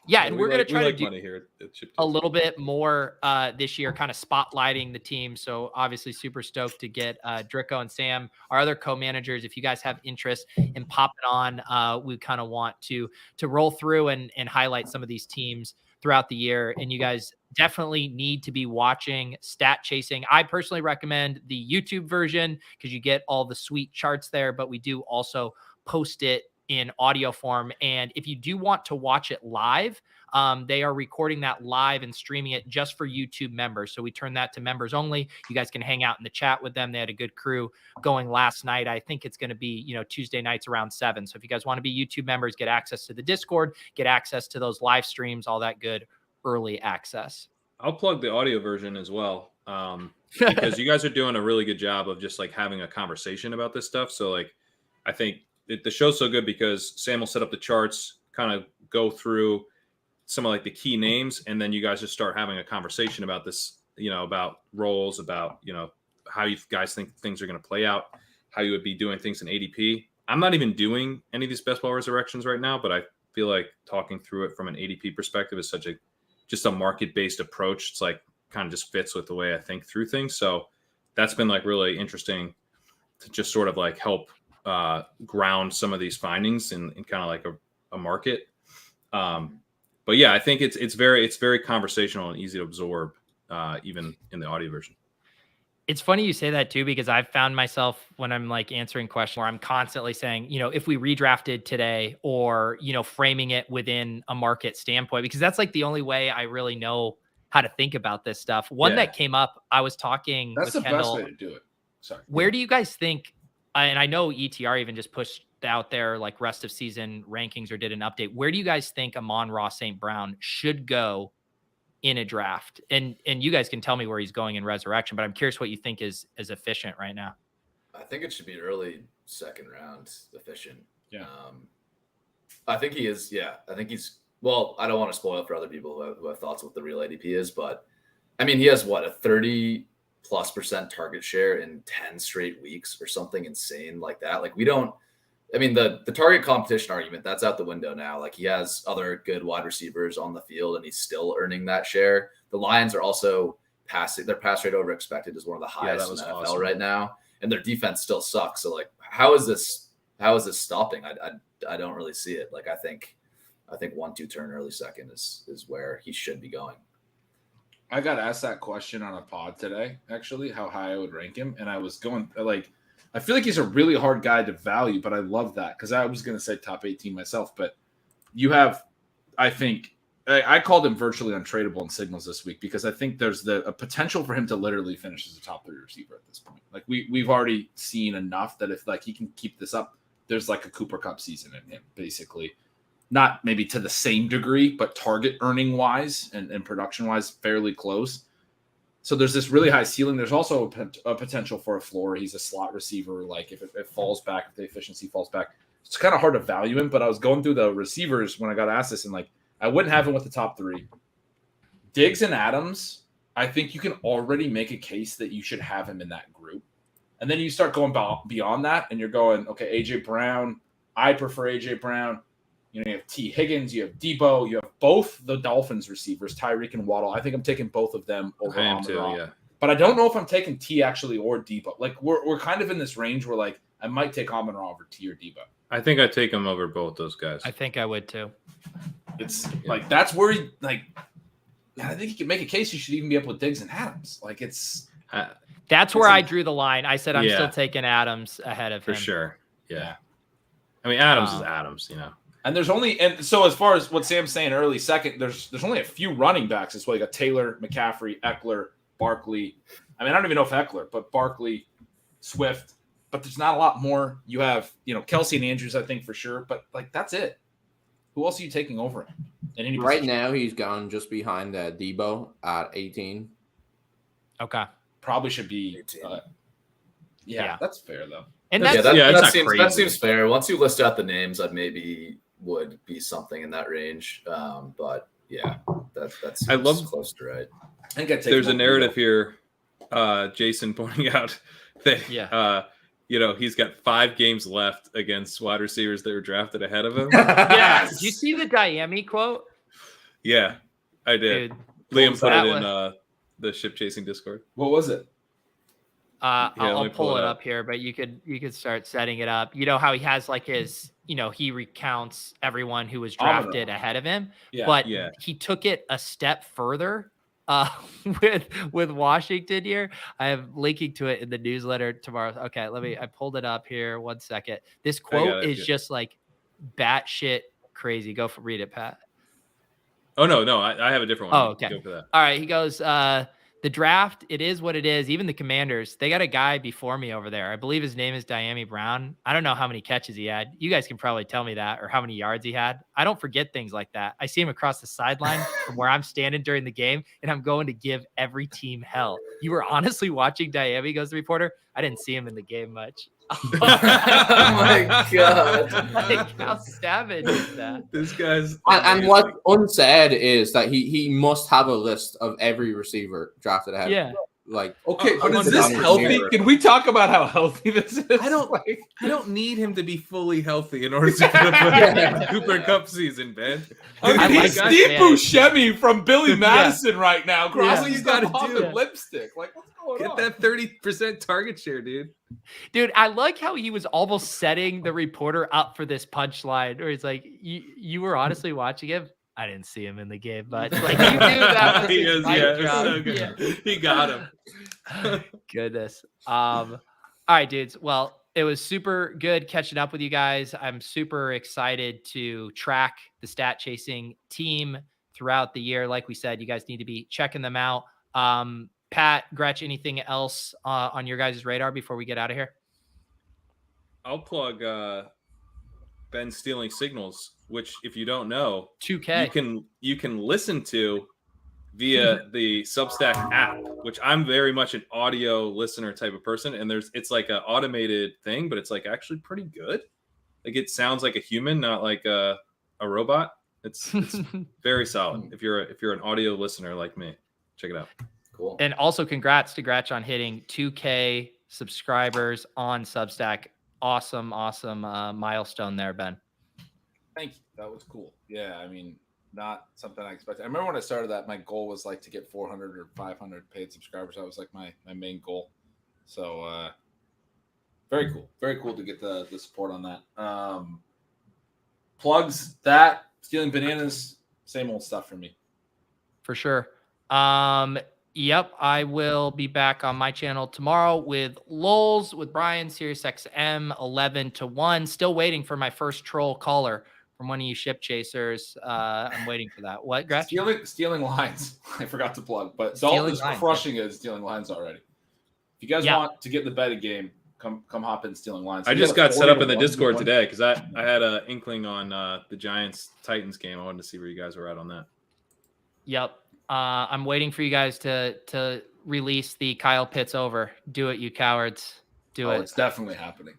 [SPEAKER 1] Yeah, and
[SPEAKER 5] We
[SPEAKER 1] we're going
[SPEAKER 5] like-
[SPEAKER 1] to try
[SPEAKER 5] we
[SPEAKER 1] to
[SPEAKER 5] like
[SPEAKER 1] do
[SPEAKER 5] money here at Chip
[SPEAKER 1] a
[SPEAKER 5] Chase.
[SPEAKER 1] little bit more this year, kind of spotlighting the team. So obviously super stoked to get Drico and Sam, our other co-managers. If you guys have interest in popping on, we kind of want to roll through and highlight some of these teams throughout the year. And you guys definitely need to be watching Stat Chasing. I personally recommend the YouTube version because you get all the sweet charts there, but we do also post it in audio form. And if you do want to watch it live, they are recording that live and streaming it just for YouTube members. So we turn that to members only. You guys can hang out in the chat with them. They had a good crew going last night. I think it's going to be, Tuesday nights around 7. So if you guys want to be YouTube members, get access to the Discord, get access to those live streams, all that good early access.
[SPEAKER 5] I'll plug the audio version as well, because you guys are doing a really good job of just like having a conversation about this stuff. So like, I think the show's so good because Sam will set up the charts, kind of go through some of like the key names, and then you guys just start having a conversation about this, about roles, about, how you guys think things are going to play out, how you would be doing things in ADP. I'm not even doing any of these best ball resurrections right now, but I feel like talking through it from an ADP perspective is just a market-based approach. It's like kind of just fits with the way I think through things. So that's been like really interesting to just sort of like help ground some of these findings in kind of like a market. But yeah, I think it's very conversational and easy to absorb, even in the audio version.
[SPEAKER 1] It's funny you say that too, because I've found myself when I'm like answering questions where I'm constantly saying, if we redrafted today, or, framing it within a market standpoint, because that's like the only way I really know how to think about this stuff. One that came up, I was talking
[SPEAKER 3] That's
[SPEAKER 1] with
[SPEAKER 3] the
[SPEAKER 1] Kendall.
[SPEAKER 3] best way to do it. Sorry.
[SPEAKER 1] Where do you guys think, and I know ETR even just pushed out their like rest of season rankings or did an update. Where do you guys think Amon-Ra St. Brown should go in a draft? And you guys can tell me where he's going in resurrection, but I'm curious what you think is efficient right now.
[SPEAKER 6] I think it should be early second round efficient.
[SPEAKER 3] Yeah.
[SPEAKER 6] I think he is. Yeah. I think he's, well, I don't want to spoil it for other people who have thoughts what the real ADP is, but I mean, he has what, a 30+% target share in 10 straight weeks or something insane like that. Like the target competition argument, that's out the window now. Like he has other good wide receivers on the field and he's still earning that share. The Lions are also their pass rate over expected is one of the highest in the NFL
[SPEAKER 5] awesome
[SPEAKER 6] right now. And their defense still sucks. So like, how is this stopping? I don't really see it. Like, I think 1-2 turn early second is where he should be going.
[SPEAKER 3] I got asked that question on a pod today, actually, how high I would rank him. And I was going like, I feel like he's a really hard guy to value, but I love that because I was going to say top 18 myself. But you have, I think, I called him virtually untradeable in signals this week because I think there's a potential for him to literally finish as a top 3 receiver at this point. Like we've already seen enough that if like he can keep this up, there's like a Cooper Cup season in him, basically. Not maybe to the same degree, but target earning wise and production wise, fairly close. So there's this really high ceiling. There's also a potential for a floor. He's a slot receiver. Like if it falls back, if the efficiency falls back, it's kind of hard to value him. But I was going through the receivers when I got asked this, and like I wouldn't have him with the top 3. Diggs and Adams, I think you can already make a case that you should have him in that group. And then you start going beyond that, and you're going, okay, AJ Brown. I prefer AJ Brown. You have T. Higgins, you have Debo, you have both the Dolphins receivers, Tyreek and Waddle. I think I'm taking both of them over Amon-Ra.
[SPEAKER 5] Yeah.
[SPEAKER 3] But I don't know if I'm taking T actually or Debo. Like we're kind of in this range where like I might take Amon-Ra over T or Debo.
[SPEAKER 5] I think I'd take him over both those guys.
[SPEAKER 1] I think I would too.
[SPEAKER 3] It's like that's where he, like I think you can make a case you should even be up with Diggs and Adams. Like
[SPEAKER 1] That's where I drew the line. I said I'm still taking Adams ahead of him.
[SPEAKER 5] For sure. Yeah. I mean, Adams is Adams, you know.
[SPEAKER 3] And there's only so as far as what Sam's saying early, second, there's only a few running backs as well. You got Taylor, McCaffrey, Eckler, Barkley. I mean, I don't even know if Eckler, but Barkley, Swift. But there's not a lot more. You have, Kelsey and Andrews, I think, for sure. But, that's it. Who else are you taking over him? In any
[SPEAKER 4] right
[SPEAKER 3] position?
[SPEAKER 4] now, he's gone just behind Debo at 18.
[SPEAKER 1] Okay.
[SPEAKER 3] Probably should be. Yeah, that's fair, though.
[SPEAKER 1] And
[SPEAKER 6] that seems fair. Once you list out the names, that maybe would be something in that range. But yeah, that's close to right.
[SPEAKER 3] I think I'd take
[SPEAKER 5] there's a narrative here. Jason pointing out that he's got 5 games left against wide receivers that were drafted ahead of him.
[SPEAKER 1] Yeah. Did you see the Diami quote?
[SPEAKER 5] Yeah, I did.
[SPEAKER 1] Dude,
[SPEAKER 5] Liam put it in the ship chasing Discord.
[SPEAKER 3] What was it?
[SPEAKER 1] I'll pull it up here, but you could start setting it up. You know how he has like his, he recounts everyone who was drafted ahead of him, but he took it a step further with Washington here. I am linking to it in the newsletter tomorrow. Okay, I pulled it up here. 1 second. This quote is just like batshit crazy. Read it, Pat.
[SPEAKER 5] Oh, no, I have a different one.
[SPEAKER 1] Oh, okay.
[SPEAKER 5] Go for that.
[SPEAKER 1] All right, he goes, the draft, it is what it is. Even the Commanders, they got a guy before me over there. I believe his name is Diami Brown. I don't know how many catches he had. You guys can probably tell me that, or how many yards he had. I don't forget things like that. I see him across the sideline from where I'm standing during the game, and I'm going to give every team hell. You were honestly watching Diami, goes the reporter. I didn't see him in the game much.
[SPEAKER 6] Oh my god!
[SPEAKER 1] Like, how savage is that?
[SPEAKER 5] This guy's
[SPEAKER 4] and what's unsaid is that he must have a list of every receiver drafted ahead.
[SPEAKER 1] Yeah.
[SPEAKER 4] Like,
[SPEAKER 3] okay, but is this healthy? Can we talk about how healthy this is?
[SPEAKER 5] I don't need him to be fully healthy in order to put up a Cooper Cup season, Ben.
[SPEAKER 3] He's Steve Buscemi from Billy Madison right now.
[SPEAKER 5] That's what you got to do.
[SPEAKER 3] Lipstick. Like, what's going on?
[SPEAKER 5] Get that 30% target share, dude.
[SPEAKER 1] Dude, I like how he was almost setting the reporter up for this punchline, where he's like, "You were honestly watching him." I didn't see him in the game, but like you knew that was his job.
[SPEAKER 5] So good. Yeah. He got him.
[SPEAKER 1] Goodness. All right, dudes. Well, it was super good catching up with you guys. I'm super excited to track the stat chasing team throughout the year. Like we said, you guys need to be checking them out. Pat, Gretch, anything else on your guys' radar before we get out of here?
[SPEAKER 5] I'll plug Ben Stealing Signals, which, if you don't know,
[SPEAKER 1] 2K
[SPEAKER 5] you can listen to via the Substack app, which I'm very much an audio listener type of person. And it's like an automated thing, but it's like actually pretty good. Like it sounds like a human, not like a robot. It's very solid. If you're an audio listener like me, check it out.
[SPEAKER 6] Cool.
[SPEAKER 1] And also congrats to Gretch on hitting 2K subscribers on Substack. Awesome milestone there, Ben.
[SPEAKER 3] Thank you. That was cool. Yeah, I mean, not something I expected. I remember when I started that, my goal was like to get 400 or 500 paid subscribers. That was like my main goal. So very cool. Very cool to get the support on that. Plugs that, Stealing Bananas, same old stuff for me.
[SPEAKER 1] For sure. Yep, I will be back on my channel tomorrow with Lols with Brian, Sirius XM 11 to 1. Still waiting for my first troll caller from one of you ship chasers. I'm waiting for that. What, Gretch?
[SPEAKER 3] Stealing lines. I forgot to plug, but
[SPEAKER 1] Stealing
[SPEAKER 3] Dalton's
[SPEAKER 1] lines,
[SPEAKER 3] crushing it at Stealing Lines already. If you guys want to get in the betting game, come hop in Stealing Lines.
[SPEAKER 5] I just got set up in the Discord today because I had an inkling on the Giants Titans game. I wanted to see where you guys were at on that.
[SPEAKER 1] Yep. I'm waiting for you guys to release the Kyle Pitts over. Do it, you cowards. Do it.
[SPEAKER 3] It's definitely happening.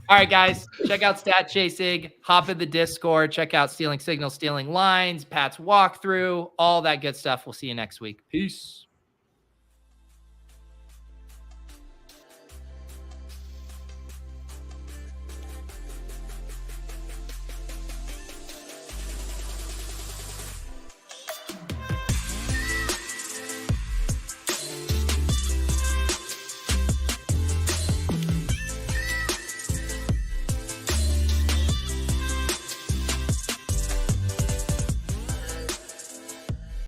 [SPEAKER 1] All right, guys. Check out Stat Chasing. Hop in the Discord. Check out Stealing Signals, Stealing Lines, Pat's walkthrough, all that good stuff. We'll see you next week. Peace.